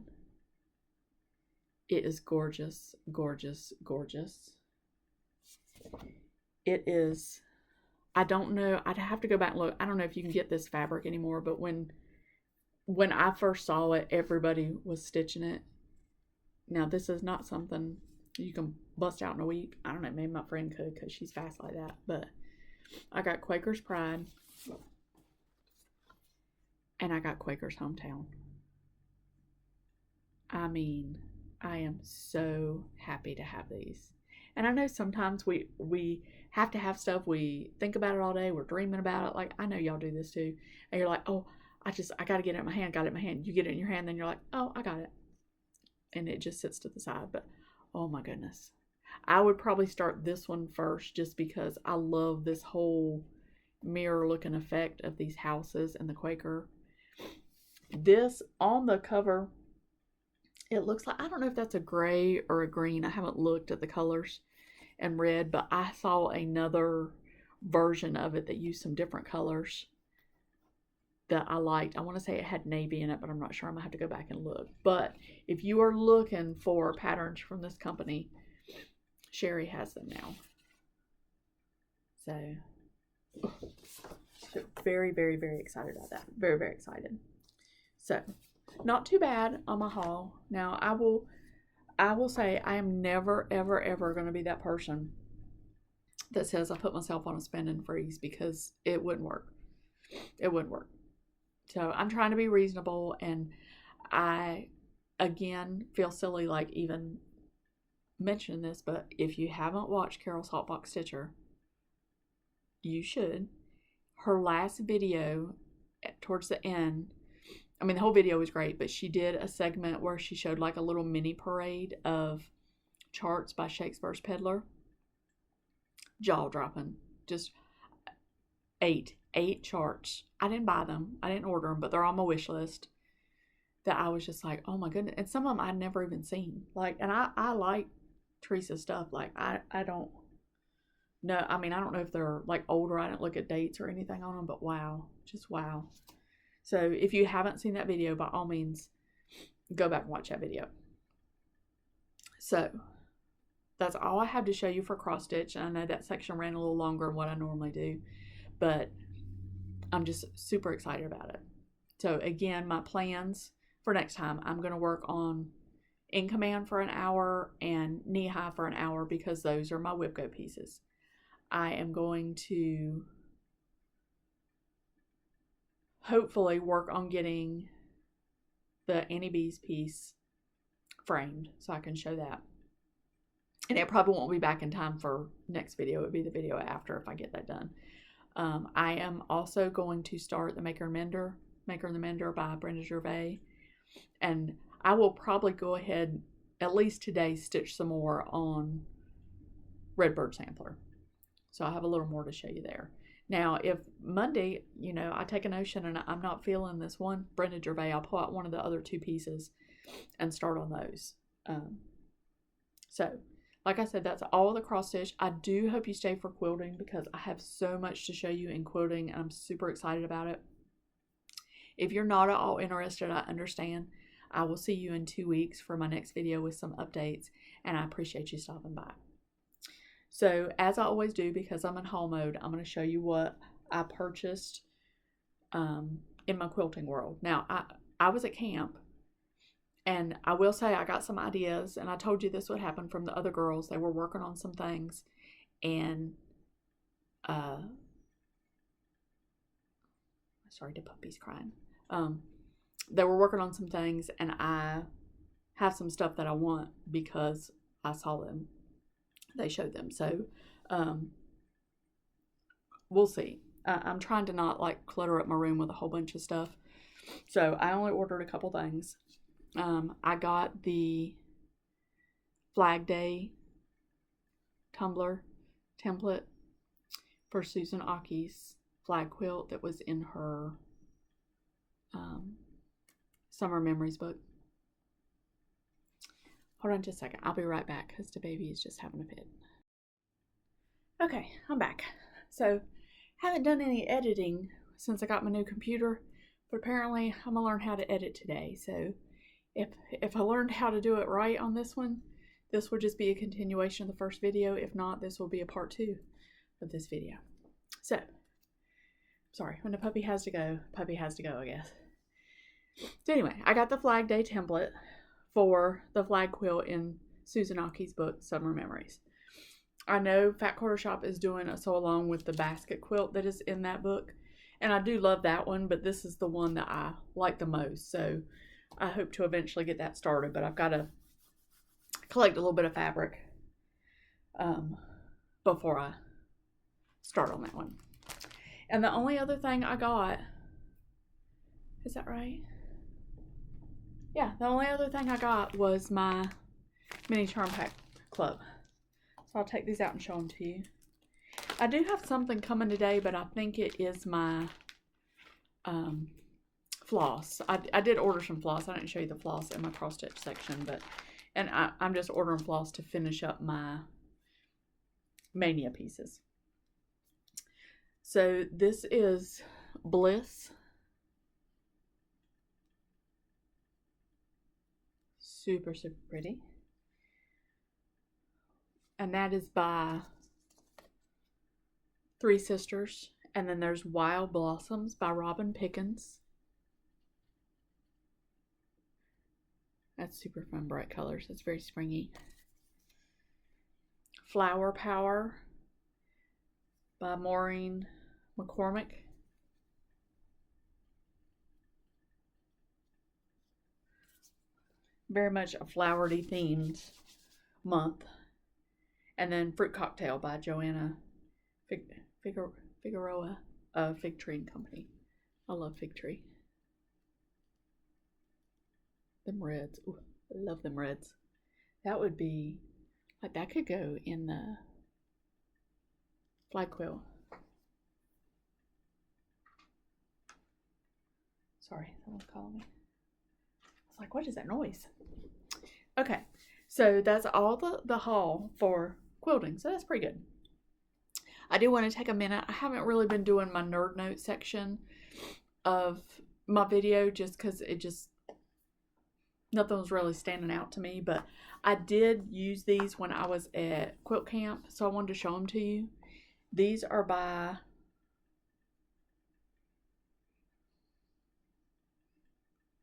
It is gorgeous, gorgeous, gorgeous. It is, I don't know, I'd have to go back and look. I don't know if you can get this fabric anymore, but when I first saw it, everybody was stitching it. Now, this is not something you can bust out in a week. I don't know, maybe my friend could because she's fast like that. But I got Quaker's Pride. And I got Quaker's Hometown. I mean, I am so happy to have these. And I know sometimes we have to have stuff. We think about it all day. We're dreaming about it. Like, I know y'all do this too. And you're like, oh, I got to get it in my hand. Got it in my hand. You get it in your hand. Then you're like, oh, I got it. And it just sits to the side. But, oh my goodness. I would probably start this one first just because I love this whole mirror looking effect of these houses and the Quaker. This on the cover, it looks like, I don't know if that's a gray or a green. I haven't looked at the colors and read, but I saw another version of it that used some different colors that I liked. I want to say it had navy in it, but I'm not sure. I'm going to have to go back and look. But if you are looking for patterns from this company, Sherry has them now. So very, very, very excited about that. Very, very excited. So not too bad on my haul. Now I will say I am never, ever, ever going to be that person that says I put myself on a spending freeze, because it wouldn't work. It wouldn't work. So I'm trying to be reasonable, and I, again, feel silly like even mentioning this, but if you haven't watched Carol's Hot Box Stitcher, you should. Her last video, towards the end, I mean, the whole video was great, but she did a segment where she showed like a little mini parade of charts by Shakespeare's Peddler. Jaw-dropping. Just eight charts. I didn't buy them. I didn't order them, but they're on my wish list. That I was just like, oh my goodness. And some of them I'd never even seen. Like, and I like Teresa's stuff. Like, I don't know. I mean, I don't know if they're like older. I didn't look at dates or anything on them, but wow. Just wow. So if you haven't seen that video, by all means, go back and watch that video. So that's all I have to show you for cross stitch. And I know that section ran a little longer than what I normally do, but I'm just super excited about it. So again, my plans for next time, I'm going to work on In Command for an hour and Knee High for an hour, because those are my whip go pieces. I am going to hopefully work on getting the Annie B's piece framed so I can show that. And it probably won't be back in time for next video. It would be the video after if I get that done. I am also going to start the Maker and the Mender by Brenda Gervais. And I will probably go ahead, at least today, stitch some more on Redbird Sampler. So I have a little more to show you there. Now, if Monday, you know, I take a notion and I'm not feeling this one, Brenda Gervais, I'll pull out one of the other two pieces and start on those. So, like I said, that's all the cross stitch. I do hope you stay for quilting, because I have so much to show you in quilting and I'm super excited about it. If you're not at all interested, I understand. I will see you in 2 weeks for my next video with some updates, and I appreciate you stopping by. So as I always do, because I'm in haul mode, I'm going to show you what I purchased in my quilting world. Now, I was at camp, and I will say I got some ideas, and I told you this would happen from the other girls. They were working on some things, and sorry, the puppy's crying. They were working on some things, and I have some stuff that I want because I saw them. They showed them. So we'll see. I'm trying to not like clutter up my room with a whole bunch of stuff. So I only ordered a couple things. I got the Flag Day tumbler template for Susan Aki's flag quilt that was in her Summer Memories book. Hold on just a second. I'll be right back because the baby is just having a fit. Okay, I'm back. So, haven't done any editing since I got my new computer, but apparently I'm gonna learn how to edit today. So, if I learned how to do it right on this one, this will just be a continuation of the first video. If not, this will be a part 2 of this video. So, sorry, when the puppy has to go, I guess. So anyway, I got the Flag Day template for the flag quilt in Susan Aki's book, Summer Memories. I know Fat Quarter Shop is doing a sew along with the basket quilt that is in that book, and I do love that one, but this is the one that I like the most, so I hope to eventually get that started, but I've got to collect a little bit of fabric before I start on that one. And the only other thing I got, is that right? Yeah, the only other thing I got was my mini charm pack club. So I'll take these out and show them to you. I do have something coming today, but I think it is my floss. I did order some floss. I didn't show you the floss in my cross stitch section, but I'm just ordering floss to finish up my Maynia pieces. So this is Bliss. Super, super pretty. And that is by Three Sisters. And then there's Wild Blossoms by Robin Pickens. That's super fun, bright colors. It's very springy. Flower Power by Maureen McCormick. Very much a flowery themed month. And then Fruit Cocktail by Joanna Figueroa of Fig Tree and Company. I love Fig Tree. Them reds. Ooh, I love them reds. That would be, like, that could go in the flag quilt. Sorry, someone's calling me. I was like, what is that noise? Okay, so that's all the haul for quilting. So that's pretty good. I do want to take a minute. I haven't really been doing my nerd note section of my video just because nothing was really standing out to me. But I did use these when I was at quilt camp, so I wanted to show them to you. These are by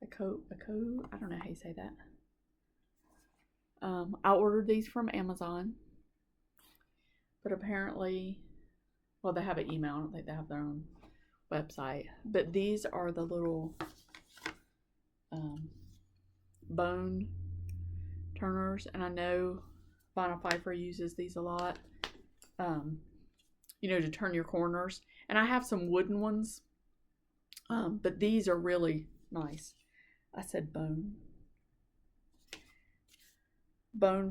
I don't know how you say that. I ordered these from Amazon, but apparently, well, they have an email. I don't think they have their own website. But these are the little bone turners, and I know Vinyl Pfeiffer uses these a lot, you know, to turn your corners. And I have some wooden ones, but these are really nice. I said bone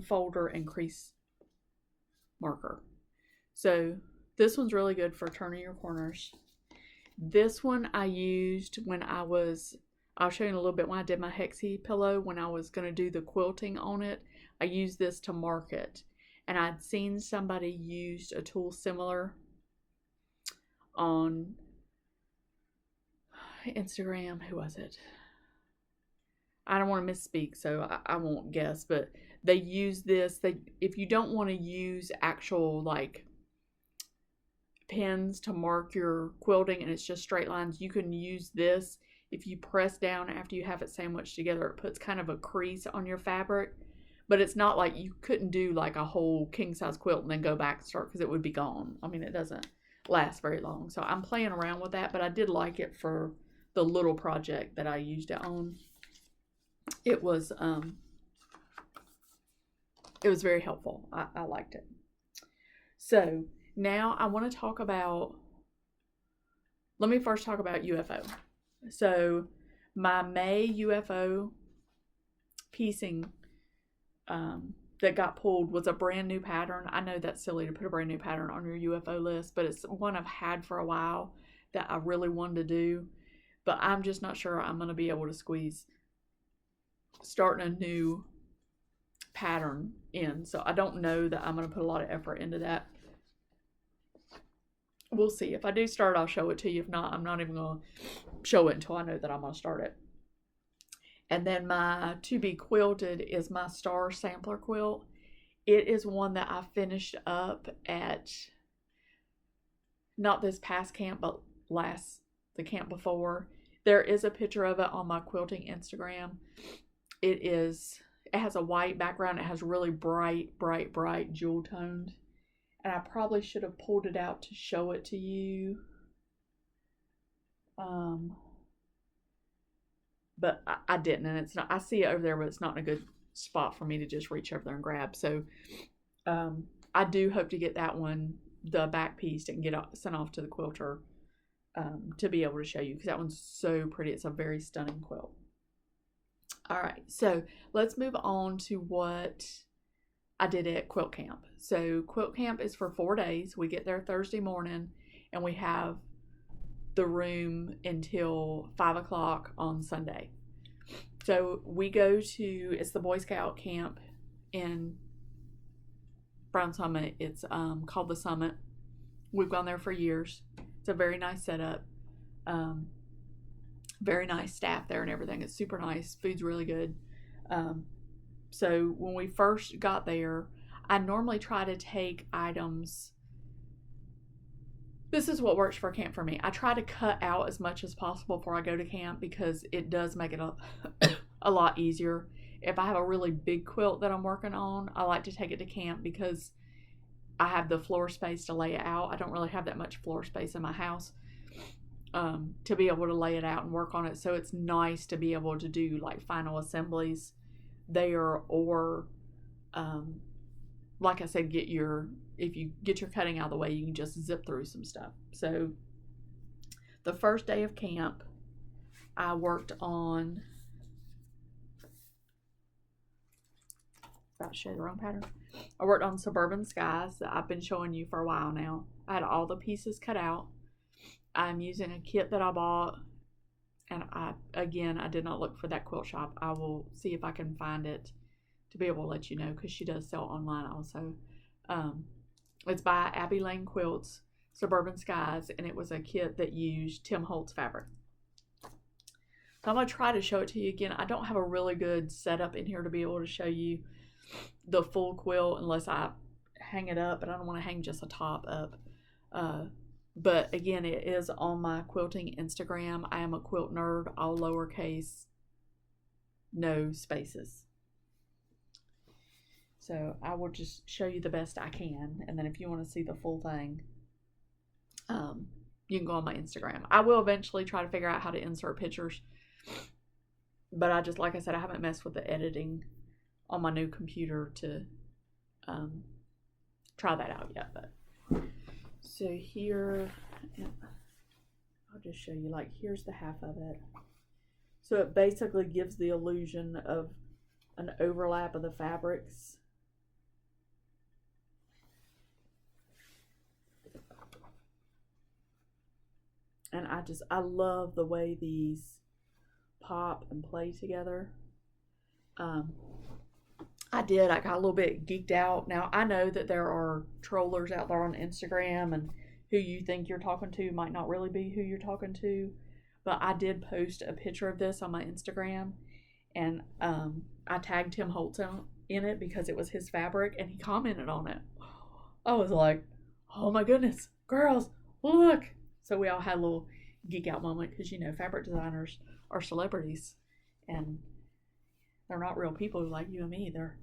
folder and crease marker. So this one's really good for turning your corners. This one I used when I'll show you in a little bit when I did my Hexie pillow, when I was going to do the quilting on it. I used this to mark it. And I'd seen somebody used a tool similar on Instagram. Who was it? I don't want to misspeak, so I won't guess, but they use this. If you don't want to use actual like pins to mark your quilting and it's just straight lines, you can use this. If you press down after you have it sandwiched together, it puts kind of a crease on your fabric, but it's not like you couldn't do like a whole king size quilt and then go back and start, because it would be gone. I mean, it doesn't last very long. So I'm playing around with that, but I did like it for the little project that I used it on. It was very helpful. I liked it. So now I want to talk about, let me first talk about UFO. So my May UFO piecing that got pulled was a brand new pattern. I know that's silly to put a brand new pattern on your UFO list, but it's one I've had for a while that I really wanted to do, but I'm just not sure I'm going to be able to squeeze starting a new pattern in. So I don't know that I'm going to put a lot of effort into that. We'll see. If I do start, I'll show it to you. If not, I'm not even going to show it until I know that I'm going to start it. And then my to be quilted is my Star Sampler quilt. It is one that I finished up at, not this past camp, but the camp before. There is a picture of it on my quilting Instagram. It has a white background. It has really bright jewel toned. And I probably should have pulled it out to show it to you. But I didn't, and it's not, I see it over there, but it's not in a good spot for me to just reach over there and grab. So I do hope to get that one, the back piece, and get sent off to the quilter to be able to show you, because that one's so pretty. It's a very stunning quilt. All right, so let's move on to what I did at quilt camp. So quilt camp is for 4 days. We get there Thursday morning, and we have the room until 5 o'clock on Sunday. So we go to, it's the Boy Scout camp in Brown Summit. It's called the Summit. We've gone there for years. It's a very nice setup. Very nice staff there and everything. It's super nice. Food's really good. So when we first got there, I normally try to take items. This is what works for camp for me. I try to cut out as much as possible before I go to camp because it does make it a lot easier. If I have a really big quilt that I'm working on, I like to take it to camp because I have the floor space to lay it out. I don't really have that much floor space in my house to be able to lay it out and work on it. So it's nice to be able to do like final assemblies there, or like I said, if you get your cutting out of the way, you can just zip through some stuff. So the first day of camp, I worked on, about to show the wrong pattern. I worked on Suburban Skies that I've been showing you for a while now. I had all the pieces cut out. I'm using a kit that I bought, and I did not look for that quilt shop. I will see if I can find it to be able to let you know, because she does sell online also. It's by Abby Lane Quilts, Suburban Skies, and it was a kit that used Tim Holtz fabric. So I'm going to try to show it to you again. I don't have a really good setup in here to be able to show you the full quilt unless I hang it up, and I don't want to hang just a top up. But again, it is on my quilting Instagram. I am a quilt nerd, all lowercase, no spaces. So I will just show you the best I can, and then if you want to see the full thing, you can go on my Instagram. I will eventually try to figure out how to insert pictures, but I just, like I said, I haven't messed with the editing on my new computer to try that out yet. But so here, I'll just show you, like, here's the half of it. So it basically gives the illusion of an overlap of the fabrics. And I love the way these pop and play together. I got a little bit geeked out. Now, I know that there are trollers out there on Instagram, and who you think you're talking to might not really be who you're talking to. But I did post a picture of this on my Instagram, and I tagged Tim Holtz in it because it was his fabric, and he commented on it. I was like, oh my goodness, girls, look. So we all had a little geek out moment because, you know, fabric designers are celebrities, and they're not real people like you and me. They're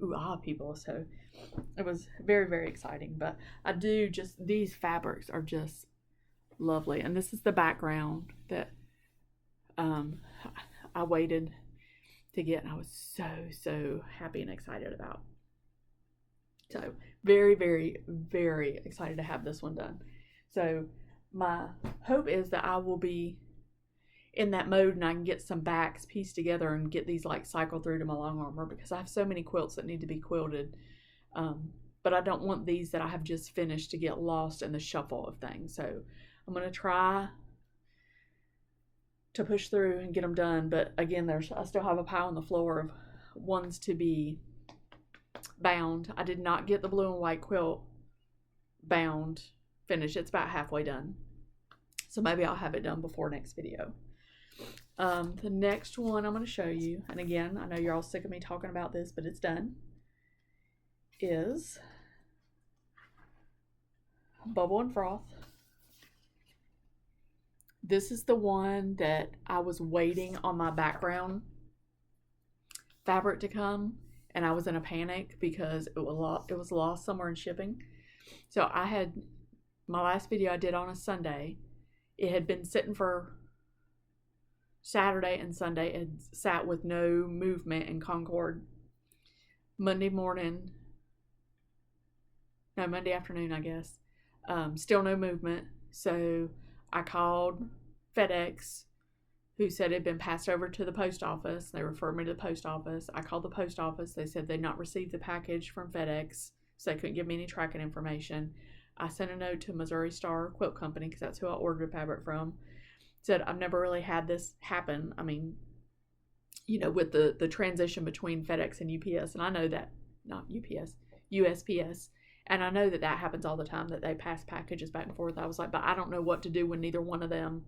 ooh-ah people. So it was very, very exciting. But these fabrics are just lovely. And this is the background that I waited to get, and I was so happy and excited about. So very, very, very excited to have this one done. So my hope is that I will be in that mode and I can get some backs pieced together and get these like cycled through to my long armor, because I have so many quilts that need to be quilted. But I don't want these that I have just finished to get lost in the shuffle of things. So I'm going to try to push through and get them done. But again, I still have a pile on the floor of ones to be bound. I did not get the blue and white quilt bound finished. It's about halfway done. So maybe I'll have it done before next video. The next one I'm going to show you, and again, I know you're all sick of me talking about this, but it's done, is Bubble and Froth. This is the one that I was waiting on my background fabric to come, and I was in a panic because it was lost somewhere in shipping. So I had, my last video I did on a Sunday, it had been sitting for Saturday and Sunday. It had sat with no movement in Concord. Monday afternoon, I guess. Still no movement. So I called FedEx, who said it had been passed over to the post office. They referred me to the post office. I called the post office. They said they'd not received the package from FedEx, so they couldn't give me any tracking information. I sent a note to Missouri Star Quilt Company, because that's who I ordered the fabric from. Said, I've never really had this happen. I mean, you know, with the transition between FedEx and UPS. And I know that, not UPS, USPS. And I know that that happens all the time, that they pass packages back and forth. I was like, but I don't know what to do when neither one of them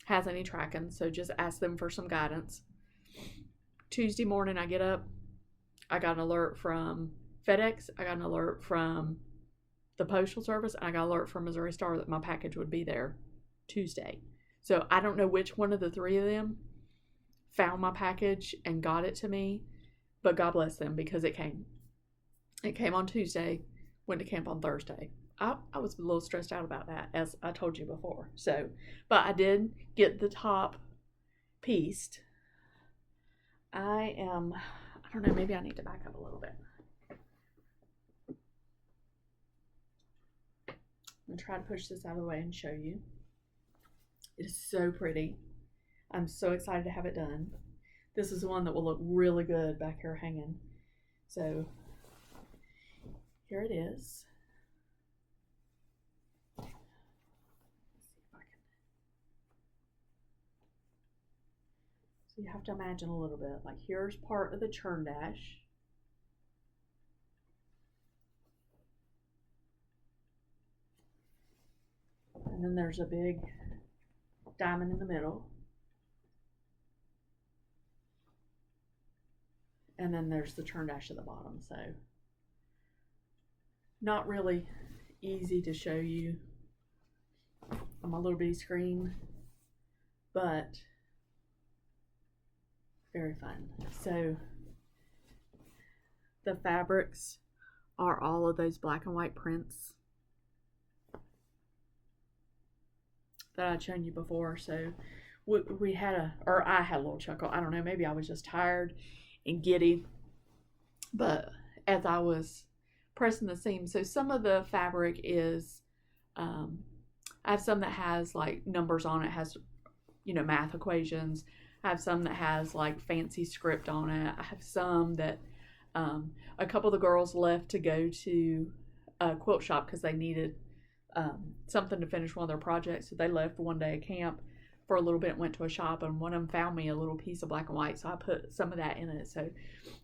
has any tracking. So just ask them for some guidance. Tuesday morning, I get up. I got an alert from FedEx. I got an alert from the Postal Service. And I got an alert from Missouri Star that my package would be there Tuesday. So I don't know which one of the three of them found my package and got it to me. But God bless them, because it came. It came on Tuesday. Went to camp on Thursday. I was a little stressed out about that, as I told you before. So, but I did get the top pieced. I don't know, maybe I need to back up a little bit. I'm going to try to push this out of the way and show you. It is so pretty. I'm so excited to have it done. This is the one that will look really good back here hanging. So, here it is. So you have to imagine a little bit. Like, here's part of the churn dash. And then there's a big diamond in the middle. And then there's the churn dash at the bottom. So not really easy to show you on my little bitty screen, but very fun. So the fabrics are all of those black and white prints that I'd shown you before. So we had I had a little chuckle. I don't know, maybe I was just tired and giddy, but as I was pressing the seam, so some of the fabric is I have some that has like numbers on it, has, you know, math equations. I have some that has like fancy script on it. I have some that a couple of the girls left to go to a quilt shop because they needed something to finish one of their projects. So they left for one day at camp for a little bit, went to a shop, and one of them found me a little piece of black and white. So I put some of that in it. So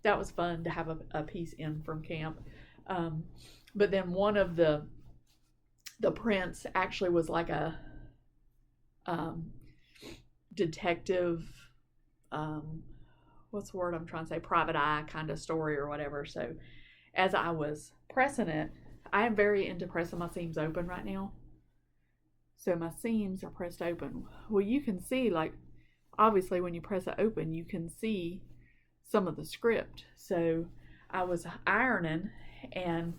that was fun to have a piece in from camp. But then one of the prints actually was like a detective, what's the word I'm trying to say, private eye kind of story or whatever. So as I was pressing it, I am very into pressing my seams open right now. So my seams are pressed open. Well, you can see, like, obviously when you press it open, you can see some of the script. So I was ironing, and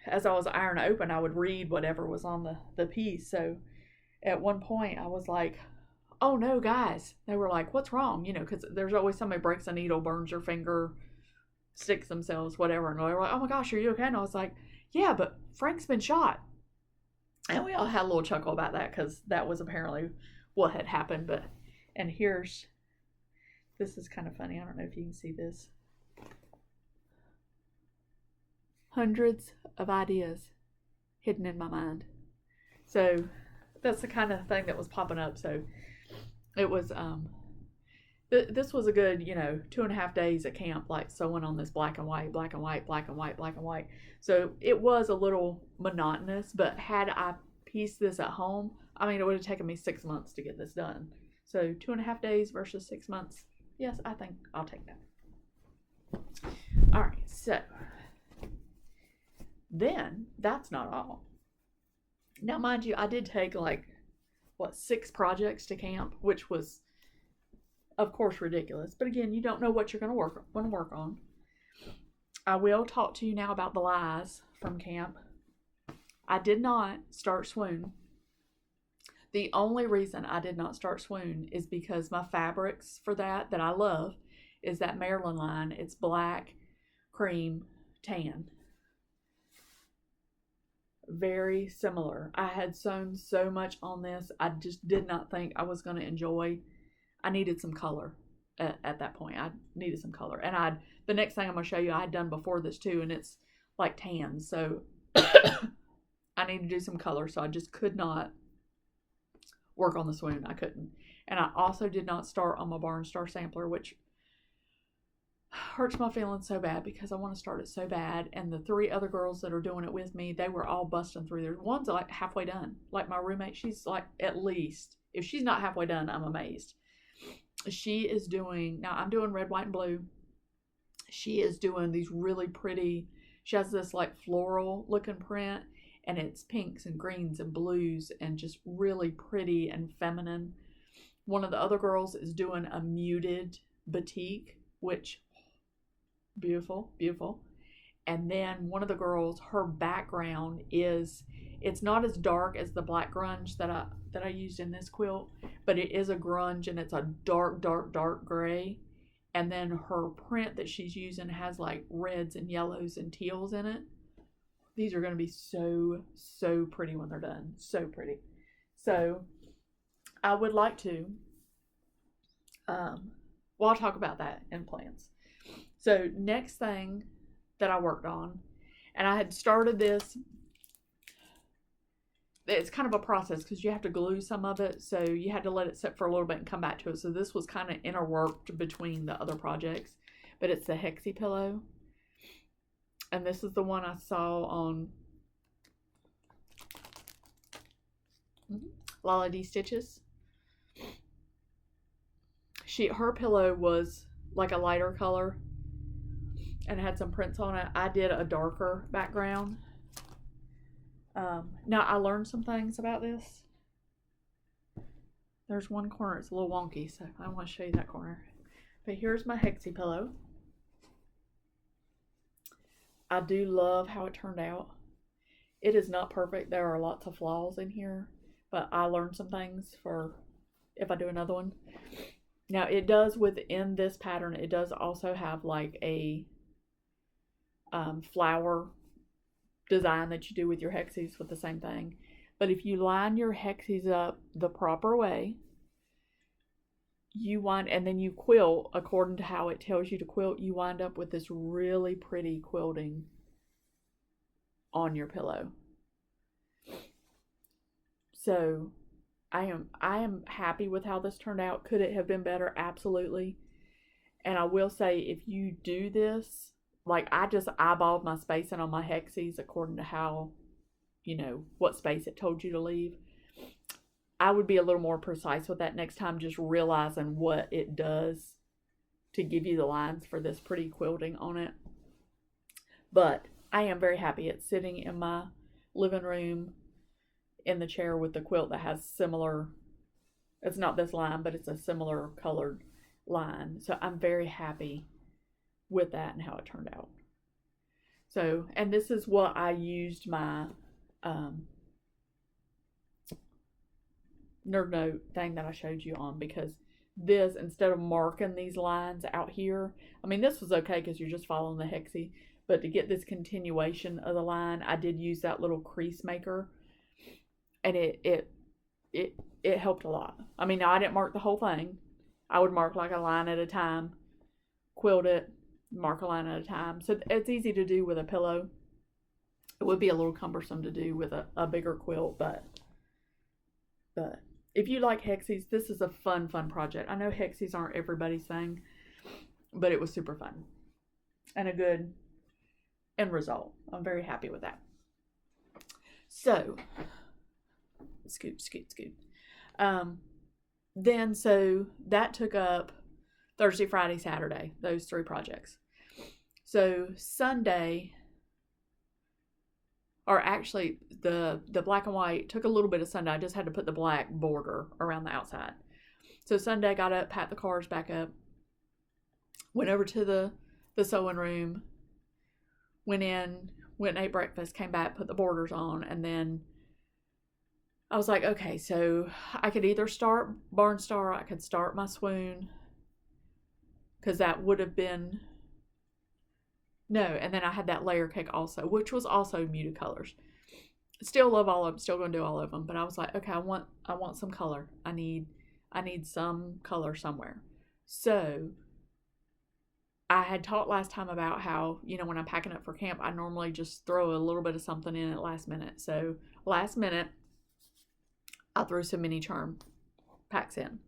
as I was ironing open, I would read whatever was on the piece. So at one point I was like, oh no, guys. They were like, what's wrong? You know, because there's always somebody breaks a needle, burns their finger, sticks themselves, whatever. And they were like, oh my gosh, are you okay? And I was like, yeah, but Frank's been shot. And we all had a little chuckle about that, because that was apparently what had happened. But, and this is kind of funny. I don't know if you can see this. Hundreds of ideas hidden in my mind. So that's the kind of thing that was popping up. So it was, this was a good, 2.5 days at camp, like sewing on this black and white, black and white, black and white, black and white. So it was a little monotonous, but had I pieced this at home, I mean, it would have taken me 6 months to get this done. So 2.5 days versus 6 months. Yes, I think I'll take that. All right, so then that's not all. Now, mind you, I did take 6 projects to camp, which was, of course, ridiculous. But again, you don't know what you're going to work on. I will talk to you now about the lies from camp. I did not start swoon. The only reason I did not start swoon is because my fabrics for that I love is that Maryland line. It's black, cream, tan. Very similar. I had sewn so much on this, I just did not think I was going to enjoy. I needed some color at that point. I needed some color. And the next thing I'm going to show you, I had done before this too, and it's like tan. So I need to do some color. So I just could not work on the swoon. I couldn't. And I also did not start on my Barn Star sampler, which hurts my feelings so bad because I want to start it so bad. And the 3 other girls that are doing it with me, they were all busting through there. One's like halfway done. Like my roommate, she's like at least, if she's not halfway done, I'm amazed. She is doing, now I'm doing red, white, and blue. She is doing these really pretty, she has this like floral looking print, and it's pinks and greens and blues and just really pretty and feminine. One of the other girls is doing a muted batik, which beautiful, beautiful. And then one of the girls, her background is, it's not as dark as the black grunge that I used in this quilt, but it is a grunge, and it's a dark, dark, dark gray. And then her print that she's using has like reds and yellows and teals in it. These are going to be so, so pretty when they're done. So pretty. So I would like to, well, I'll talk about that in plans. So next thing that I worked on, and I had started this, it's kind of a process because you have to glue some of it, so you had to let it sit for a little bit and come back to it. So this was kind of interworked between the other projects, but it's the Hexie pillow, and this is the one I saw on Lala D Stitches. Her pillow was like a lighter color and had some prints on it. I did a darker background. Now I learned some things about this. There's one corner, it's a little wonky, so I want to show you that corner. But here's my Hexie pillow. I do love how it turned out. It is not perfect. There are lots of flaws in here, but I learned some things for if I do another one. Now it does, within this pattern, it does also have like a flower design that you do with your hexies with the same thing. But if you line your hexies up the proper way, and then you quilt according to how it tells you to quilt, you wind up with this really pretty quilting on your pillow. So I am happy with how this turned out. Could it have been better? Absolutely. And I will say, if you do this, like I just eyeballed my spacing on my hexies according to how, what space it told you to leave. I would be a little more precise with that next time, just realizing what it does to give you the lines for this pretty quilting on it. But I am very happy. It's sitting in my living room in the chair with the quilt that has similar, it's not this line, but it's a similar colored line. So I'm very happy with that and how it turned out. So, and this is what I used my Nerd Note thing that I showed you on, because this, instead of marking these lines out here, I mean, this was okay because you're just following the hexie, but to get this continuation of the line, I did use that little crease maker, and it helped a lot. I mean, now I didn't mark the whole thing. I would mark like a line at a time, quilt it, mark a line at a time. So it's easy to do with a pillow. It would be a little cumbersome to do with a bigger quilt, but if you like hexies, this is a fun project. I know hexies aren't everybody's thing, but it was super fun and a good end result. I'm very happy with that. So scoop. Then so that took up Thursday, Friday, Saturday, those 3 projects. So Sunday, or actually the black and white took a little bit of Sunday. I just had to put the black border around the outside. So Sunday, got up, packed the cars back up, went over to the sewing room, went and ate breakfast, came back, put the borders on, and then I was like, okay, so I could either start Barnstar, I could start my Swoon, because that would have been, no, and then I had that layer cake also, which was also muted colors. Still love all of them, still going to do all of them, but I was like, okay, I want some color. I need some color somewhere. So I had talked last time about how, when I'm packing up for camp, I normally just throw a little bit of something in at last minute. So last minute, I threw some mini charm packs in.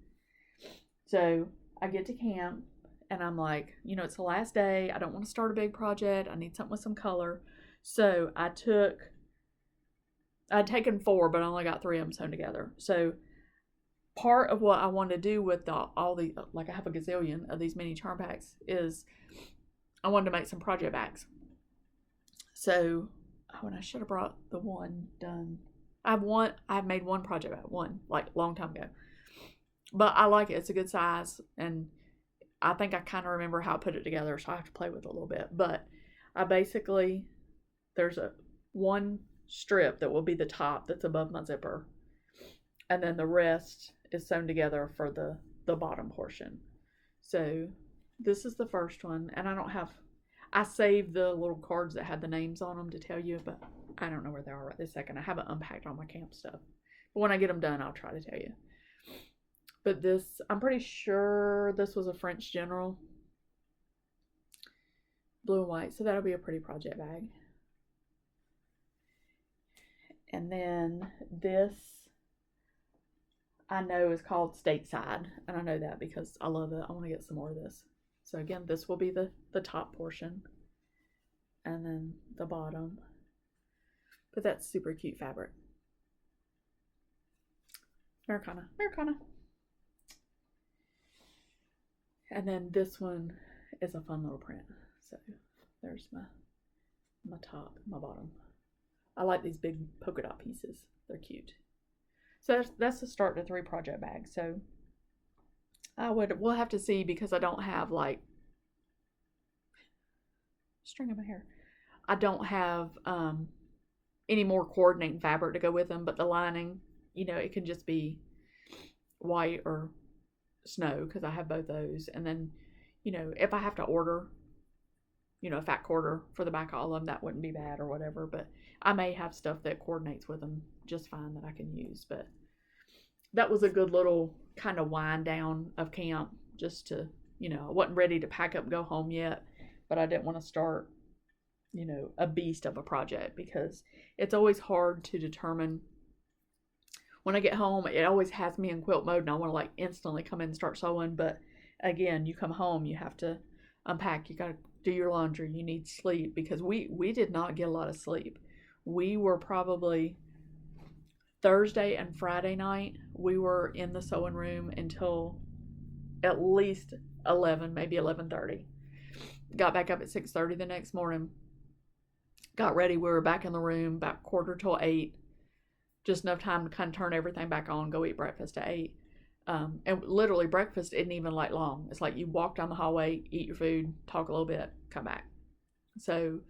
So I get to camp and I'm like, you know, it's the last day. I don't want to start a big project. I need something with some color. So I'd taken 4, but I only got 3 of them sewn together. So part of what I want to do with all the, like I have a gazillion of these mini charm packs, is I wanted to make some project bags. So, when I should have brought the one done. I've made one project bag, like a long time ago. But I like it. It's a good size, and I think I kind of remember how I put it together, so I have to play with it a little bit. But I basically, there's one strip that will be the top that's above my zipper, and then the rest is sewn together for the bottom portion. So this is the first one, and I saved the little cards that had the names on them to tell you, but I don't know where they are right this second. I haven't unpacked all my camp stuff, but when I get them done, I'll try to tell you. But this, I'm pretty sure this was a French General, blue and white, so that'll be a pretty project bag. And then this, I know is called Stateside, and I know that because I love it. I want to get some more of this. So again, this will be the top portion, and then the bottom. But that's super cute fabric. Americana. And then this one is a fun little print. So there's my top, my bottom. I like these big polka dot pieces. They're cute. So that's the start to 3 project bags. So we'll have to see, because I don't have like string in my hair. I don't have any more coordinating fabric to go with them, but the lining, you know, it can just be white or snow, because I have both those. And then, you know, if I have to order, you know, a fat quarter for the back of all of them, that wouldn't be bad or whatever. But I may have stuff that coordinates with them just fine that I can use. But that was a good little kind of wind down of camp, just to, you know, I wasn't ready to pack up and go home yet, but I didn't want to start, you know, a beast of a project, because it's always hard to determine. When I get home, it always has me in quilt mode, and I want to like instantly come in and start sewing. But again, you come home, you have to unpack, you got to do your laundry, you need sleep, because we did not get a lot of sleep. We were probably Thursday and Friday night, we were in the sewing room until at least 11, maybe 11:30. Got back up at 6:30 the next morning. Got ready. We were back in the room about 7:45, just enough time to kind of turn everything back on, go eat breakfast at 8. And literally breakfast isn't even like long. It's like you walk down the hallway, eat your food, talk a little bit, come back. So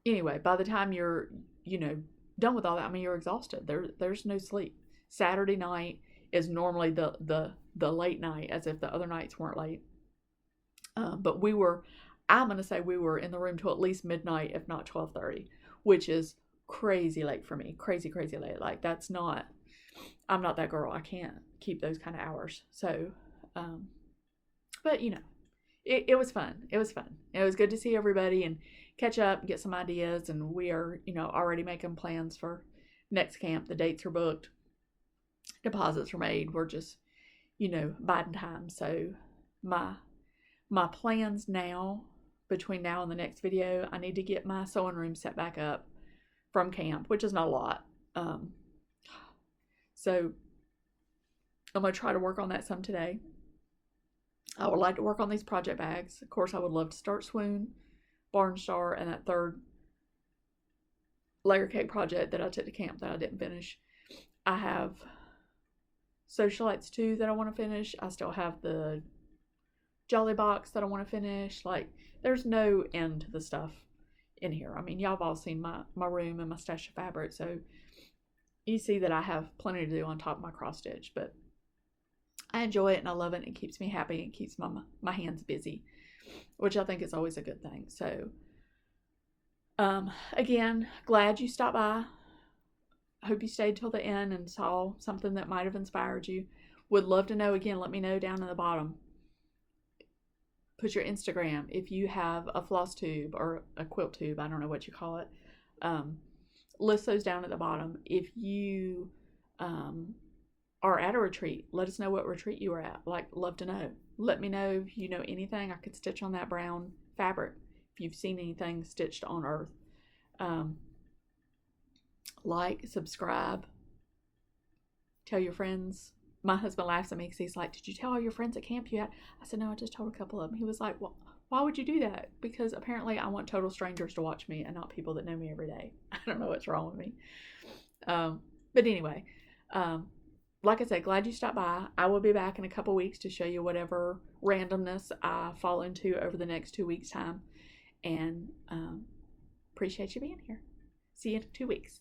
anyway, by the time you're, you know, done with all that, I mean, you're exhausted. There's no sleep. Saturday night is normally the late night, as if the other nights weren't late. But I'm going to say we were in the room till at least midnight, if not 12:30, which is crazy late for me. Crazy late. Like, I'm not that girl. I can't keep those kind of hours. So, but you know, it was fun. It was fun. It was good to see everybody and catch up and get some ideas. And we are, you know, already making plans for next camp. The dates are booked. Deposits are made. We're just, you know, biding time. So my plans now, between now and the next video, I need to get my sewing room set back up from camp, which is not a lot. So I'm going to try to work on that some today. I would like to work on these project bags. Of course, I would love to start Swoon, Barn Star, and that third layer cake project that I took to camp that I didn't finish. I have Socialites 2 that I want to finish. I still have the Jolly Box that I want to finish. Like, there's no end to the stuff in here. I mean, y'all have all seen my room and my stash of fabric, so you see that I have plenty to do on top of my cross stitch. But I enjoy it and I love it. It keeps me happy and keeps my hands busy, which I think is always a good thing. So again, glad you stopped by. I hope you stayed till the end and saw something that might have inspired you. Would love to know. Again, let me know down in the bottom. Put your Instagram if you have a floss tube or a quilt tube. I don't know what you call it. List those down at the bottom. If you are at a retreat, let us know what retreat you were at. Like, love to know. Let me know if you know anything I could stitch on that brown fabric. If you've seen anything stitched on earth. Like, subscribe, tell your friends. My husband laughs at me because he's like, did you tell all your friends at camp you had? I said, no, I just told a couple of them. He was like, well, why would you do that? Because apparently I want total strangers to watch me and not people that know me every day. I don't know what's wrong with me. But anyway, like I said, glad you stopped by. I will be back in a couple weeks to show you whatever randomness I fall into over the next 2 weeks' time. And appreciate you being here. See you in 2 weeks.